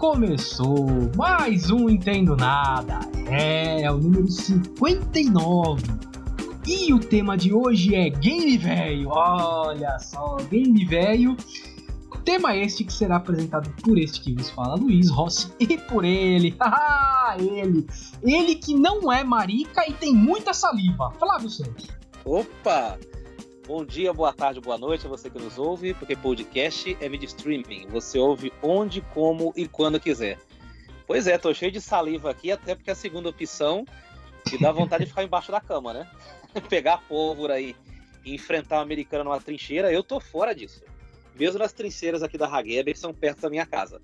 Começou mais um Entendo Nada, é o número 59, e o tema de hoje é Game Velho, olha só, Game Velho, tema este que será apresentado por este que vos fala, Luiz Rossi, e por ele, ele que não é marica e tem muita saliva, Flávio Santos. Opa! Bom dia, boa tarde, boa noite a você que nos ouve, porque podcast é vídeo streaming. Você ouve onde, como e quando quiser. Pois é, tô cheio de saliva aqui, até porque a segunda opção me dá vontade de ficar embaixo da cama, né? Pegar a pólvora aí e enfrentar um americano numa trincheira, eu tô fora disso. Mesmo nas trincheiras aqui da Hagueba, que são perto da minha casa.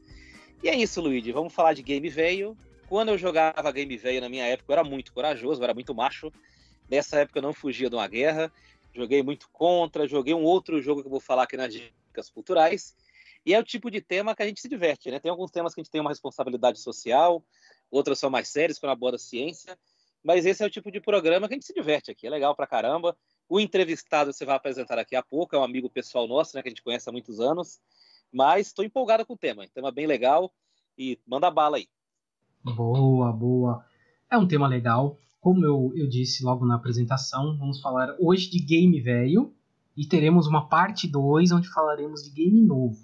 E é isso, Luigi, vamos falar de game velho. Quando eu jogava game velho na minha época, eu era muito corajoso, eu era muito macho. Nessa época eu não fugia de uma guerra. Joguei muito Contra, joguei um outro jogo que eu vou falar aqui nas dicas culturais, e é o tipo de tema que a gente se diverte, né? Tem alguns temas que a gente tem uma responsabilidade social, outros são mais sérios, quando aborda ciência, mas esse é o tipo de programa que a gente se diverte aqui, é legal pra caramba. O entrevistado você vai apresentar daqui a pouco, é um amigo pessoal nosso, né, que a gente conhece há muitos anos, mas estou empolgado com o tema bem legal, e manda bala aí. Boa. É um tema legal. Como eu disse logo na apresentação, vamos falar hoje de game velho e teremos uma parte 2 onde falaremos de game novo.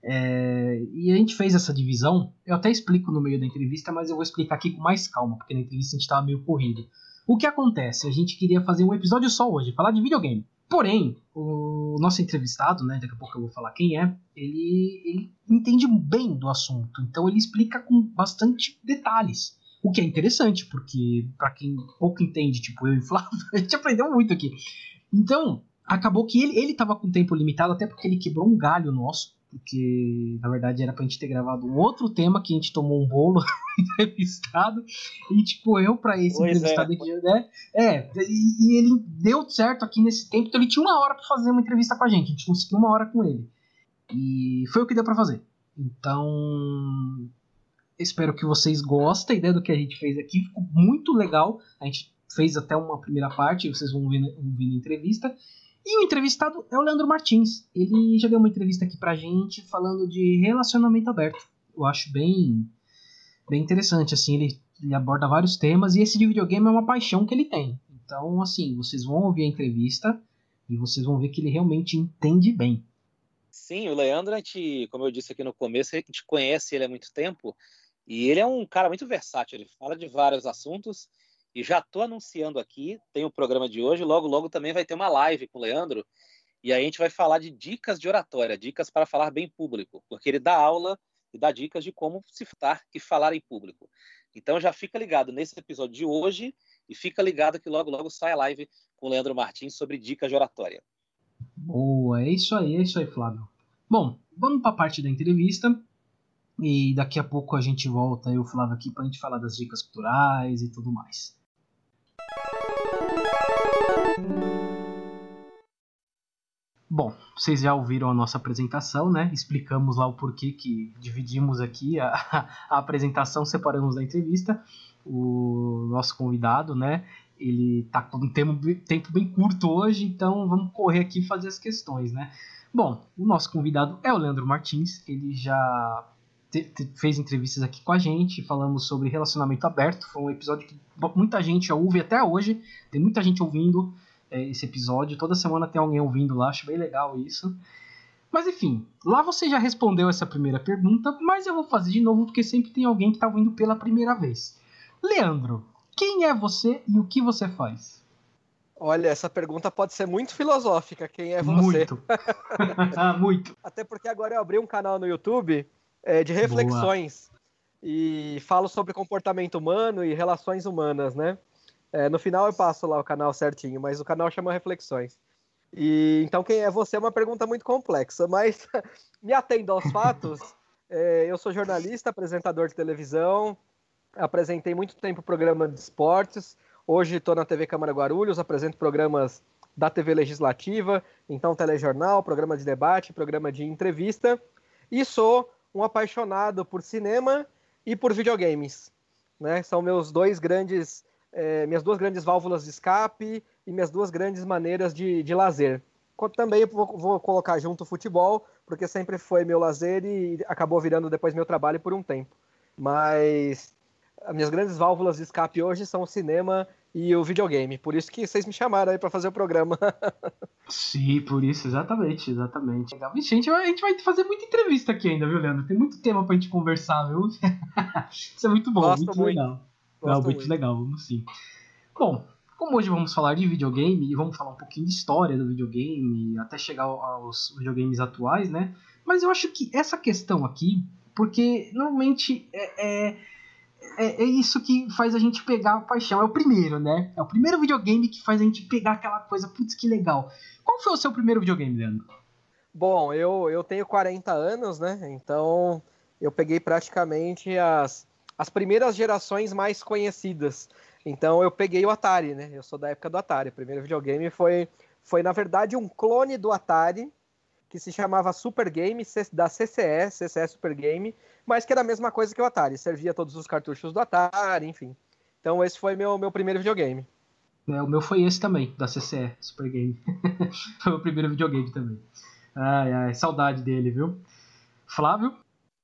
E a gente fez essa divisão, eu até explico no meio da entrevista, mas eu vou explicar aqui com mais calma, porque na entrevista a gente estava meio corrido. O que acontece? A gente queria fazer um episódio só hoje, falar de videogame. Porém, o nosso entrevistado, né, daqui a pouco eu vou falar quem é, ele entende bem do assunto, então ele explica com bastante detalhes. O que é interessante, porque para quem pouco entende, tipo eu e o Flávio, a gente aprendeu muito aqui. Então, acabou que ele tava com tempo limitado, até porque ele quebrou um galho nosso, porque na verdade era pra gente ter gravado um outro tema que a gente tomou um bolo entrevistado, e tipo, eu pra esse Pois entrevistado aqui, né? E ele deu certo aqui nesse tempo, então ele tinha uma hora pra fazer uma entrevista com a gente conseguiu uma hora com ele. E foi o que deu pra fazer. Então, espero que vocês gostem, né, do que a gente fez aqui. Ficou muito legal. A gente fez até uma primeira parte, vocês vão ver na entrevista. E o entrevistado é o Leandro Martins. Ele já deu uma entrevista aqui pra gente falando de relacionamento aberto. Eu acho bem interessante, assim, ele aborda vários temas, e esse de videogame é uma paixão que ele tem. Então, assim, vocês vão ouvir a entrevista e vocês vão ver que ele realmente entende bem. Sim, o Leandro, a gente, como eu disse aqui no começo, a gente conhece ele há muito tempo, e ele é um cara muito versátil, ele fala de vários assuntos, e já estou anunciando aqui, tem o programa de hoje, logo também vai ter uma live com o Leandro, e aí a gente vai falar de dicas de oratória, dicas para falar bem em público, porque ele dá aula e dá dicas de como se falar e falar em público. Então já fica ligado nesse episódio de hoje, e fica ligado que logo sai a live com o Leandro Martins sobre dicas de oratória. Boa, é isso aí, Flávio. Bom, vamos para a parte da entrevista. E daqui a pouco a gente volta, eu e o Flávio aqui, pra gente falar das dicas culturais e tudo mais. Bom, vocês já ouviram a nossa apresentação, né? Explicamos lá o porquê que dividimos aqui a apresentação, separamos da entrevista. O nosso convidado, né? Ele tá com um tempo bem curto hoje, então vamos correr aqui e fazer as questões, né? Bom, o nosso convidado é o Leandro Martins, ele já fez entrevistas aqui com a gente, falamos sobre relacionamento aberto, foi um episódio que muita gente ouve até hoje, tem muita gente ouvindo esse episódio, toda semana tem alguém ouvindo lá, acho bem legal isso. Mas enfim, lá você já respondeu essa primeira pergunta, mas eu vou fazer de novo porque sempre tem alguém que está ouvindo pela primeira vez. Leandro, quem é você e o que você faz? Olha, essa pergunta pode ser muito filosófica. Quem é você? Muito. Muito. Até porque agora eu abri um canal no YouTube de reflexões. Boa. E falo sobre comportamento humano e relações humanas, né? No final eu passo lá o canal certinho, mas o canal chama Reflexões. E então quem é você é uma pergunta muito complexa, mas me atendo aos fatos. Eu sou jornalista, apresentador de televisão, apresentei muito tempo programa de esportes. Hoje estou na TV Câmara Guarulhos, apresento programas da TV Legislativa, então telejornal, programa de debate, programa de entrevista. E sou um apaixonado por cinema e por videogames, né? São minhas duas grandes válvulas de escape e minhas duas grandes maneiras de lazer. também vou colocar junto o futebol, porque sempre foi meu lazer e acabou virando depois meu trabalho por um tempo. Mas as minhas grandes válvulas de escape hoje são o cinema e o videogame. Por isso que vocês me chamaram aí para fazer o programa. Sim, por isso, exatamente. Legal. Vixe, a gente vai fazer muita entrevista aqui ainda, viu, Leandro? Tem muito tema pra gente conversar, viu? Isso é muito bom, Gosto muito muito. legal. Não, Gosto muito muito. legal, vamos sim. Bom, como hoje vamos falar de videogame e vamos falar um pouquinho de história do videogame, até chegar aos videogames atuais, né? Mas eu acho que essa questão aqui, porque normalmente é isso que faz a gente pegar a paixão. É o primeiro, né? É o primeiro videogame que faz a gente pegar aquela coisa, putz, que legal. Qual foi o seu primeiro videogame, Leandro? Bom, eu tenho 40 anos, né? Então eu peguei praticamente as primeiras gerações mais conhecidas. Então eu peguei o Atari, né? Eu sou da época do Atari. O primeiro videogame foi na verdade, um clone do Atari, que se chamava Super Game, da CCE Super Game, mas que era a mesma coisa que o Atari. Servia todos os cartuchos do Atari, enfim. Então esse foi meu primeiro videogame. O meu foi esse também, da CCE, Super Game. Foi o primeiro videogame também. Ai, ai, saudade dele, viu? Flávio?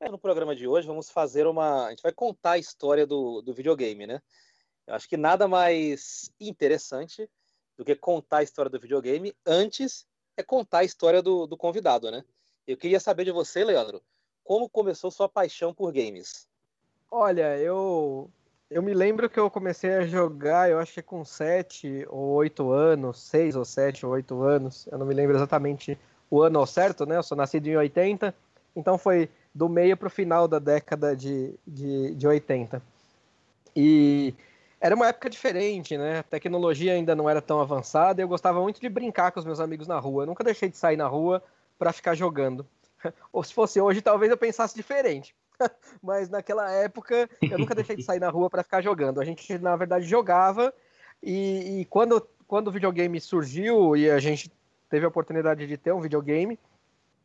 No programa de hoje vamos fazer a gente vai contar a história do videogame, né? Eu acho que nada mais interessante do que contar a história do videogame antes é contar a história do convidado, né? Eu queria saber de você, Leandro, como começou sua paixão por games? Olha, eu me lembro que eu comecei a jogar, eu acho que com 7 ou 8 anos, 6 ou 7 ou 8 anos, eu não me lembro exatamente o ano ao certo, né? Eu sou nascido em 80, então foi do meio para o final da década de 80. E era uma época diferente, né? A tecnologia ainda não era tão avançada e eu gostava muito de brincar com os meus amigos na rua. Eu nunca deixei de sair na rua para ficar jogando. Ou se fosse hoje, talvez eu pensasse diferente. Mas naquela época eu nunca deixei de sair na rua para ficar jogando. A gente, na verdade, jogava e quando o videogame surgiu e a gente teve a oportunidade de ter um videogame,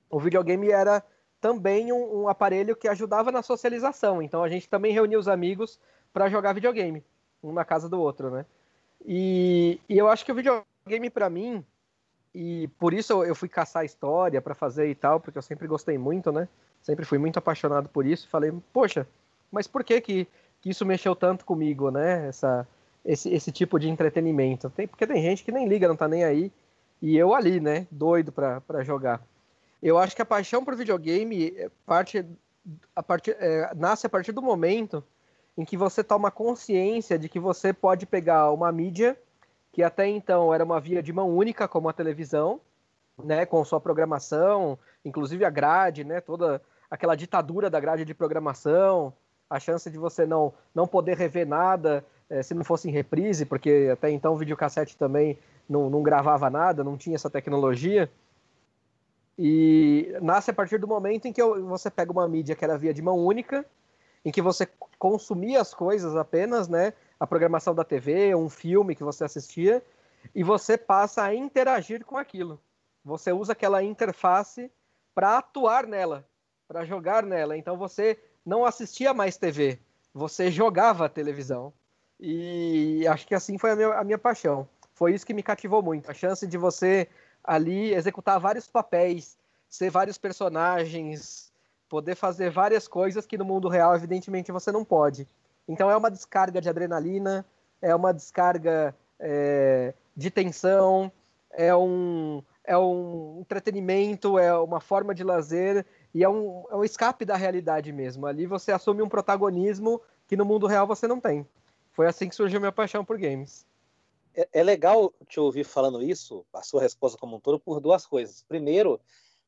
o videogame era também um aparelho que ajudava na socialização. Então a gente também reunia os amigos para jogar videogame, um na casa do outro, né? E eu acho que o videogame para mim, e por isso eu fui caçar história para fazer e tal, porque eu sempre gostei muito, né? Sempre fui muito apaixonado por isso. Falei, poxa, mas por que isso mexeu tanto comigo, né? Esse tipo de entretenimento. Porque tem gente que nem liga, não tá nem aí. E eu ali, né? Doido para jogar. Eu acho que a paixão por videogame nasce a partir do momento em que você toma consciência de que você pode pegar uma mídia que até então era uma via de mão única, como a televisão, né, com sua programação, inclusive a grade, né, toda aquela ditadura da grade de programação, a chance de você não poder rever nada se não fosse em reprise, porque até então o videocassete também não gravava nada, não tinha essa tecnologia. E nasce a partir do momento em que você pega uma mídia que era via de mão única, em que você consumia as coisas apenas, né? A programação da TV, um filme que você assistia, e você passa a interagir com aquilo. Você usa aquela interface para atuar nela, para jogar nela. Então você não assistia mais TV, você jogava a televisão. E acho que assim foi a minha paixão. Foi isso que me cativou muito. A chance de você ali executar vários papéis, ser vários personagens, poder fazer várias coisas que no mundo real, evidentemente, você não pode. Então é uma descarga de adrenalina, é uma descarga de tensão, é um entretenimento, é uma forma de lazer e é um escape da realidade mesmo. Ali você assume um protagonismo que no mundo real você não tem. Foi assim que surgiu minha paixão por games. É legal te ouvir falando isso, a sua resposta como um todo, por duas coisas. Primeiro,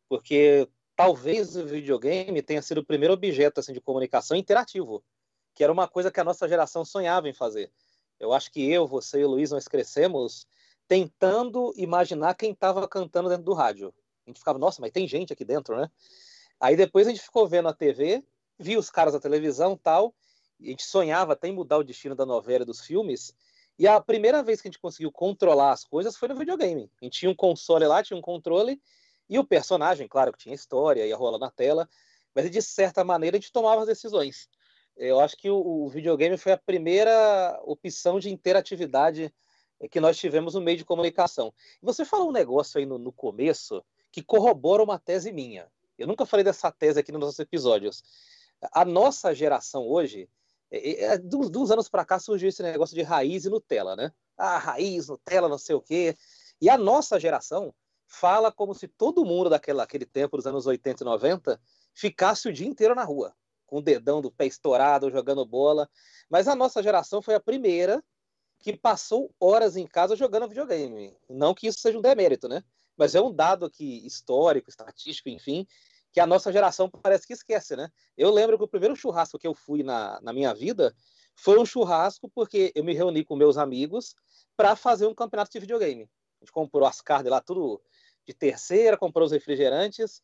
porque talvez o videogame tenha sido o primeiro objeto assim, de comunicação interativo, que era uma coisa que a nossa geração sonhava em fazer. Eu acho que eu, você e o Luiz, nós crescemos tentando imaginar quem estava cantando dentro do rádio. A gente ficava, nossa, mas tem gente aqui dentro, né? Aí depois a gente ficou vendo a TV, via os caras na televisão e tal, e a gente sonhava até em mudar o destino da novela e dos filmes, e a primeira vez que a gente conseguiu controlar as coisas foi no videogame. A gente tinha um console lá, tinha um controle, e o personagem, claro, que tinha história, ia rolar na tela, mas de certa maneira a gente tomava as decisões. Eu acho que o videogame foi a primeira opção de interatividade que nós tivemos no meio de comunicação. Você falou um negócio aí no começo que corrobora uma tese minha. Eu nunca falei dessa tese aqui nos nossos episódios. A nossa geração hoje, de uns anos para cá surgiu esse negócio de raiz e Nutella, né? Ah, raiz, Nutella, não sei o quê. E a nossa geração fala como se todo mundo daquele tempo, dos anos 80 e 90, ficasse o dia inteiro na rua, com o dedão do pé estourado, jogando bola. Mas a nossa geração foi a primeira que passou horas em casa jogando videogame. Não que isso seja um demérito, né? Mas é um dado aqui histórico, estatístico, enfim, que a nossa geração parece que esquece, né? Eu lembro que o primeiro churrasco que eu fui na minha vida foi um churrasco porque eu me reuni com meus amigos para fazer um campeonato de videogame. A gente comprou as carnes lá, tudo de terceira, comprou os refrigerantes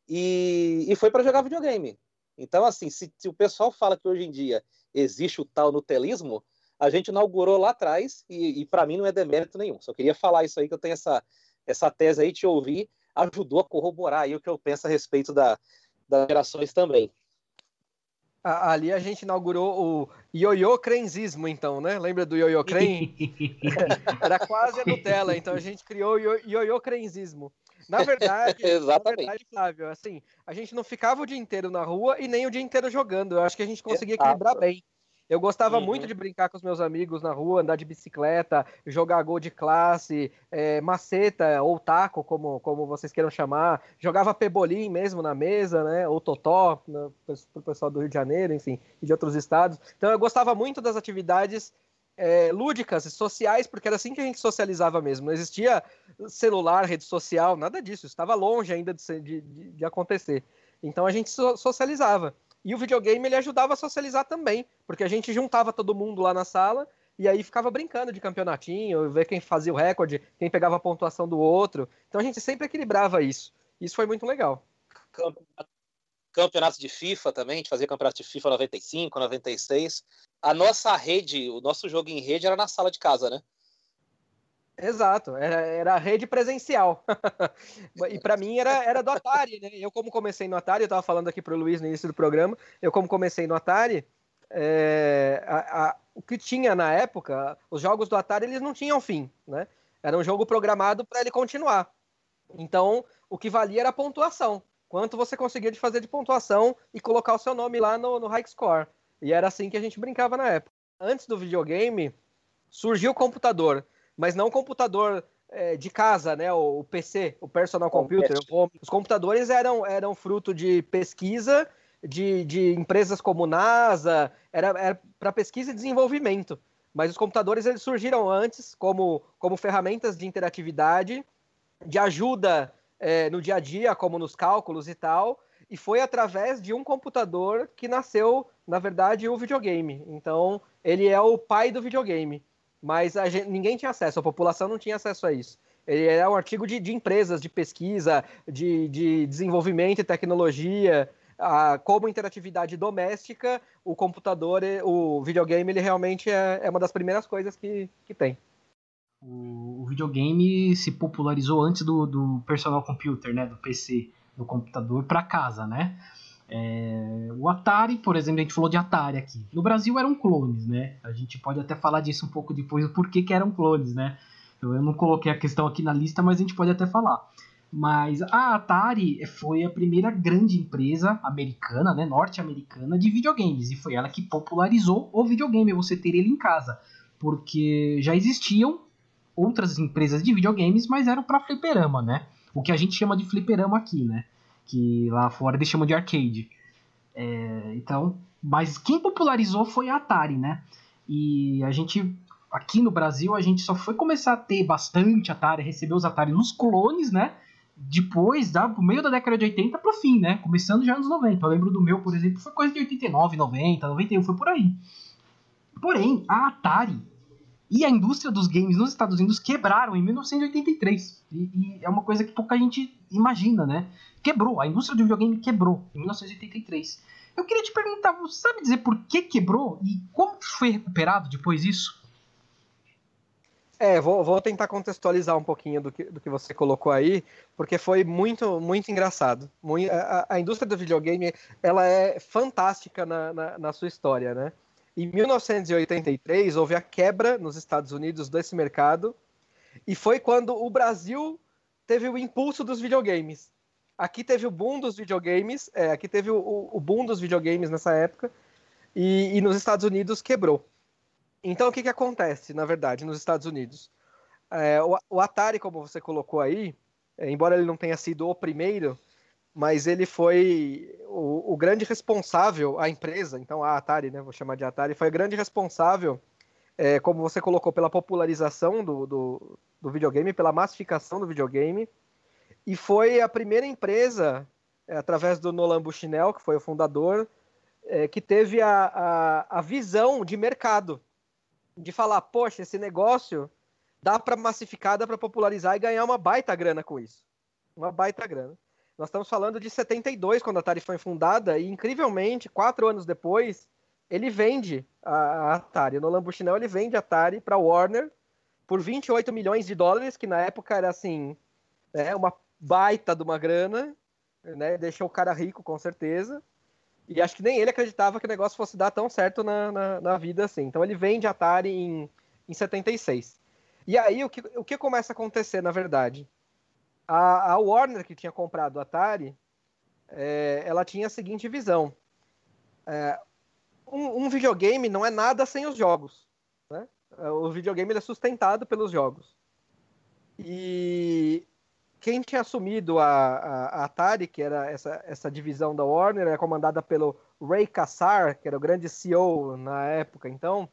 e foi para jogar videogame. Então, assim, se o pessoal fala que hoje em dia existe o tal nutelismo, a gente inaugurou lá atrás e para mim não é demérito nenhum. Só queria falar isso aí, que eu tenho essa tese aí, te ouvir, ajudou a corroborar aí o que eu penso a respeito das gerações também. Ali a gente inaugurou o ioiô crenzismo, então, né? Lembra do ioiô cren? Era quase a Nutella, então a gente criou o ioiô crenzismo. Na verdade, Flávio, assim, a gente não ficava o dia inteiro na rua e nem o dia inteiro jogando. Eu acho que a gente conseguia equilibrar bem. Eu gostava muito de brincar com os meus amigos na rua, andar de bicicleta, jogar gol de classe, maceta ou taco, como vocês queiram chamar. Jogava pebolim mesmo na mesa, né? Ou totó, pro pessoal do Rio de Janeiro, enfim, e de outros estados. Então eu gostava muito das atividades lúdicas e sociais, porque era assim que a gente socializava mesmo. Não existia celular, rede social, nada disso. Estava longe ainda de acontecer. Então a gente socializava. E o videogame ele ajudava a socializar também, porque a gente juntava todo mundo lá na sala e aí ficava brincando de campeonatinho, ver quem fazia o recorde, quem pegava a pontuação do outro. Então a gente sempre equilibrava isso. Isso foi muito legal. Campeonatos de FIFA também, a gente fazia campeonato de FIFA 95, 96. A nossa rede, o nosso jogo em rede era na sala de casa, né? Exato, era a rede presencial. E para mim era do Atari, né? Eu, como comecei no Atari, eu estava falando aqui para o Luiz no início do programa, eu, como comecei no Atari, o que tinha na época, os jogos do Atari, eles não tinham fim, né? Era um jogo programado para ele continuar. Então, o que valia era a pontuação. Quanto você conseguia de fazer de pontuação e colocar o seu nome lá no High Score. E era assim que a gente brincava na época. Antes do videogame, surgiu o computador. Mas não o computador de casa, né? O PC, o personal computer. Os computadores eram fruto de pesquisa de empresas como NASA, era para pesquisa e desenvolvimento. Mas os computadores eles surgiram antes como ferramentas de interatividade, de ajuda no dia a dia, como nos cálculos e tal. E foi através de um computador que nasceu, na verdade, o videogame. Então, ele é o pai do videogame. Mas ninguém tinha acesso, a população não tinha acesso a isso. Ele era um artigo de empresas, de pesquisa, de desenvolvimento e tecnologia, como interatividade doméstica, o computador, o videogame, ele realmente é uma das primeiras coisas que tem. O videogame se popularizou antes do personal computer, né, do PC, do computador, para casa, né? O Atari, por exemplo, a gente falou de Atari aqui. No Brasil eram clones, né? A gente pode até falar disso um pouco depois, o porquê que eram clones, né? Eu não coloquei a questão aqui na lista, mas a gente pode até falar. Mas a Atari foi a primeira grande empresa americana, né, norte-americana, de videogames. E foi ela que popularizou o videogame, você ter ele em casa. Porque já existiam outras empresas de videogames, mas eram para fliperama, né? O que a gente chama de fliperama aqui, né? Que lá fora eles chamam de arcade. Então, mas quem popularizou foi a Atari, né? E a gente, aqui no Brasil, a gente só foi começar a ter bastante Atari, receber os Atari nos clones, né? Depois, do meio da década de 80 pro fim, né? Começando já nos 90. Eu lembro do meu, por exemplo, foi coisa de 89, 90, 91, foi por aí. Porém, a Atari e a indústria dos games nos Estados Unidos quebraram em 1983. E é uma coisa que pouca gente imagina, né? Quebrou, a indústria do videogame quebrou em 1983. Eu queria te perguntar, você sabe dizer por que quebrou e como foi recuperado depois disso? Vou tentar contextualizar um pouquinho do que você colocou aí, porque foi muito, muito engraçado. A indústria do videogame, ela é fantástica na sua história, né? Em 1983, houve a quebra nos Estados Unidos desse mercado, e foi quando o Brasil teve o impulso dos videogames. Aqui teve o boom dos videogames, aqui teve o boom dos videogames nessa época, e nos Estados Unidos quebrou. Então, o que acontece, na verdade, nos Estados Unidos? O Atari, como você colocou aí, embora ele não tenha sido o primeiro, mas ele foi o grande responsável, a empresa, então a Atari, né, vou chamar de Atari, foi a grande responsável, como você colocou, pela popularização do videogame, pela massificação do videogame, e foi a primeira empresa, através do Nolan Bushnell, que foi o fundador, que teve a visão de mercado, de falar, poxa, esse negócio dá para massificar, dá para popularizar e ganhar uma baita grana com isso. Uma baita grana. Nós estamos falando de 72, quando a Atari foi fundada, e incrivelmente, 4 anos depois, ele vende a Atari. O Nolan Bushnell, ele vende a Atari para a Warner por 28 milhões de dólares, que na época era assim, uma baita de uma grana, né? Deixou o cara rico, com certeza. E acho que nem ele acreditava que o negócio fosse dar tão certo na vida assim. Então ele vende a Atari em 76. E aí o que começa a acontecer, na verdade? A Warner, que tinha comprado a Atari, ela tinha a seguinte visão. Um videogame não é nada sem os jogos. Né? O videogame ele é sustentado pelos jogos. E quem tinha assumido a Atari, que era essa divisão da Warner, era comandada pelo Ray Kassar, que era o grande CEO na época. Então,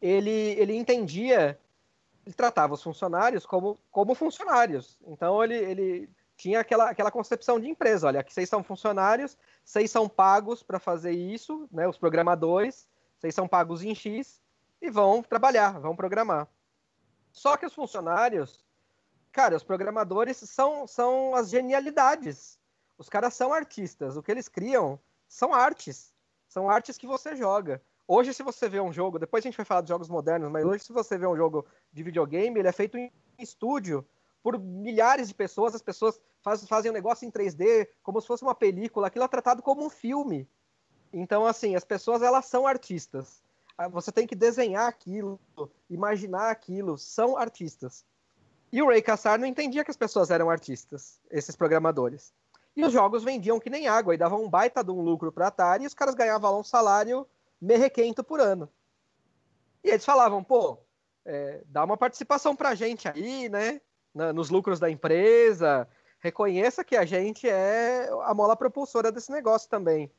ele entendia, ele tratava os funcionários como funcionários. Então, ele tinha aquela concepção de empresa. Olha, aqui vocês são funcionários, vocês são pagos para fazer isso, né, os programadores, vocês são pagos em X e vão trabalhar, vão programar. Só que os funcionários... Cara, os programadores são as genialidades. Os caras são artistas. O que eles criam são artes. São artes que você joga. Hoje, se você vê um jogo... Depois a gente vai falar de jogos modernos, mas hoje, se você vê um jogo de videogame, ele é feito em estúdio por milhares de pessoas. As pessoas fazem um negócio em 3D, como se fosse uma película. Aquilo é tratado como um filme. Então, assim, as pessoas, elas são artistas. Você tem que desenhar aquilo, imaginar aquilo. São artistas. E o Ray Kassar não entendia que as pessoas eram artistas, esses programadores. E os jogos vendiam que nem água, e davam um baita de um lucro para a Atari, e os caras ganhavam lá um salário merrequento por ano. E eles falavam, dá uma participação pra gente aí, né, nos lucros da empresa, reconheça que a gente é a mola propulsora desse negócio também.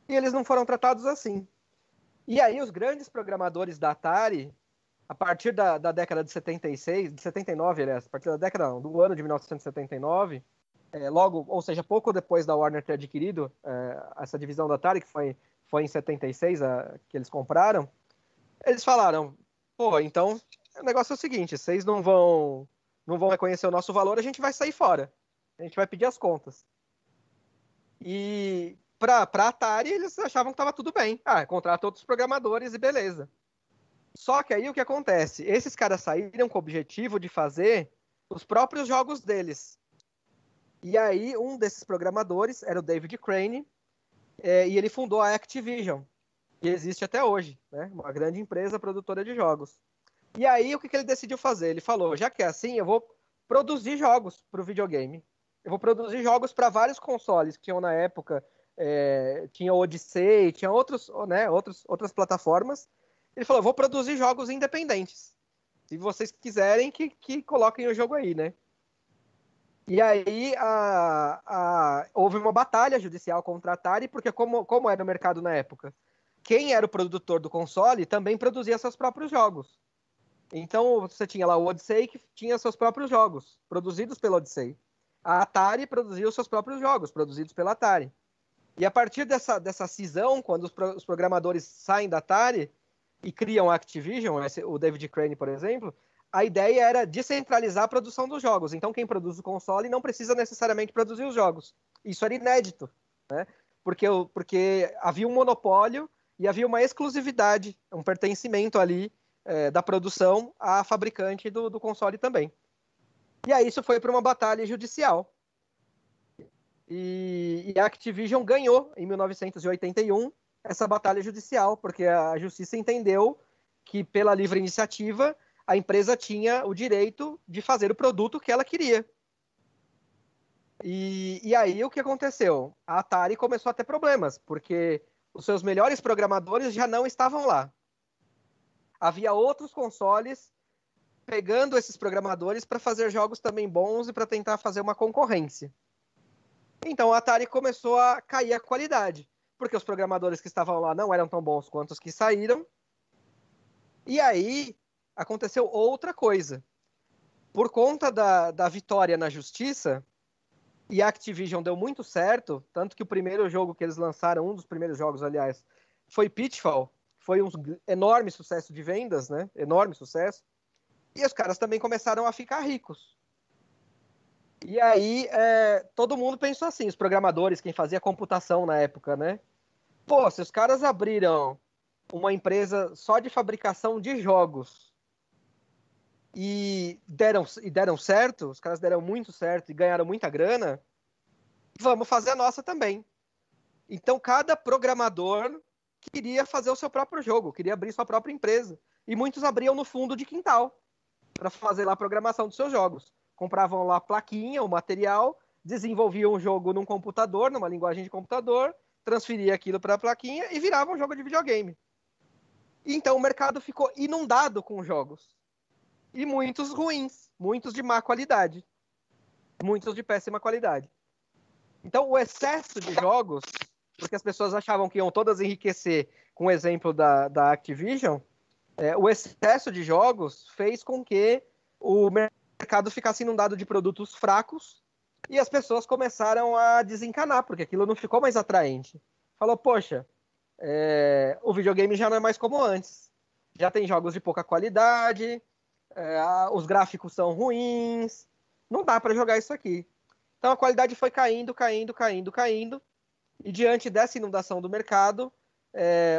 E eles não foram tratados assim. E aí os grandes programadores da Atari... A partir da década de 76, de 79, aliás, a partir da década, não, do ano de 1979, logo, ou seja, pouco depois da Warner ter adquirido essa divisão da Atari, que foi em 76 que eles compraram, eles falaram, então o negócio é o seguinte, vocês não vão reconhecer o nosso valor, a gente vai sair fora. A gente vai pedir as contas. E pra Atari, eles achavam que estava tudo bem. Contrata outros programadores e beleza. Só que aí o que acontece? Esses caras saíram com o objetivo de fazer os próprios jogos deles. E aí um desses programadores era o David Crane, e ele fundou a Activision, que existe até hoje, né? Uma grande empresa produtora de jogos. E aí o que ele decidiu fazer? Ele falou, já que é assim, eu vou produzir jogos para o videogame. Eu vou produzir jogos para vários consoles que tinham na época, tinha o Odyssey, tinha outras plataformas. Ele falou, eu vou produzir jogos independentes. Se vocês quiserem, que coloquem o jogo aí, né? E aí houve uma batalha judicial contra a Atari, porque como era o mercado na época? Quem era o produtor do console também produzia seus próprios jogos. Então você tinha lá o Odyssey, que tinha seus próprios jogos, produzidos pela Odyssey. A Atari produzia os seus próprios jogos, produzidos pela Atari. E a partir dessa cisão, quando os programadores saem da Atari e criam a Activision, o David Crane, por exemplo, a ideia era descentralizar a produção dos jogos. Então, quem produz o console não precisa necessariamente produzir os jogos. Isso era inédito, né? Porque havia um monopólio e havia uma exclusividade, um pertencimento ali da produção à fabricante do console também. E aí isso foi para uma batalha judicial. E a Activision ganhou em 1981, essa batalha judicial, porque a justiça entendeu que, pela livre iniciativa, a empresa tinha o direito de fazer o produto que ela queria. E aí o que aconteceu? A Atari começou a ter problemas, porque os seus melhores programadores já não estavam lá. Havia outros consoles pegando esses programadores para fazer jogos também bons e para tentar fazer uma concorrência. Então a Atari começou a cair a qualidade, porque os programadores que estavam lá não eram tão bons quanto os que saíram. E aí aconteceu outra coisa. Por conta da vitória na justiça, e a Activision deu muito certo, tanto que o primeiro jogo que eles lançaram, um dos primeiros jogos, aliás, foi Pitfall. Foi um enorme sucesso de vendas, né? Enorme sucesso. E os caras também começaram a ficar ricos. E aí, todo mundo pensou assim, os programadores, quem fazia computação na época, né? Pô, se os caras abriram uma empresa só de fabricação de jogos e deram certo, os caras deram muito certo e ganharam muita grana, vamos fazer a nossa também. Então, cada programador queria fazer o seu próprio jogo, queria abrir sua própria empresa. E muitos abriam no fundo de quintal para fazer lá a programação dos seus jogos. Compravam lá a plaquinha, o material, desenvolviam um jogo num computador, numa linguagem de computador, transferia aquilo para a plaquinha e virava um jogo de videogame. Então o mercado ficou inundado com jogos. E muitos ruins, muitos de má qualidade, muitos de péssima qualidade. Então o excesso de jogos, porque as pessoas achavam que iam todas enriquecer com o exemplo da Activision, o excesso de jogos fez com que o mercado ficasse inundado de produtos fracos e as pessoas começaram a desencanar, porque aquilo não ficou mais atraente. Falou, poxa, o videogame já não é mais como antes. Já tem jogos de pouca qualidade, os gráficos são ruins, não dá para jogar isso aqui. Então a qualidade foi caindo, e diante dessa inundação do mercado,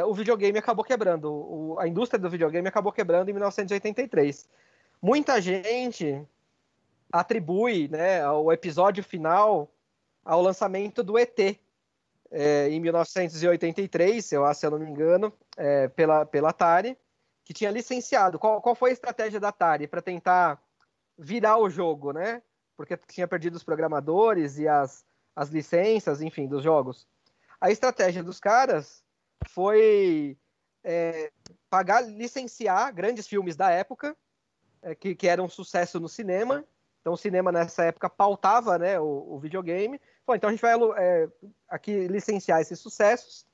o videogame acabou quebrando. A indústria do videogame acabou quebrando em 1983. Muita gente atribui, né, o episódio final ao lançamento do ET, em 1983, se eu não me engano, pela Atari, que tinha licenciado. Qual foi a estratégia da Atari para tentar virar o jogo, né? Porque tinha perdido os programadores e as licenças, enfim, dos jogos. A estratégia dos caras foi licenciar grandes filmes da época, que eram um sucesso no cinema. Então o cinema nessa época pautava, né, o videogame. Pô, então a gente vai aqui licenciar esses sucessos,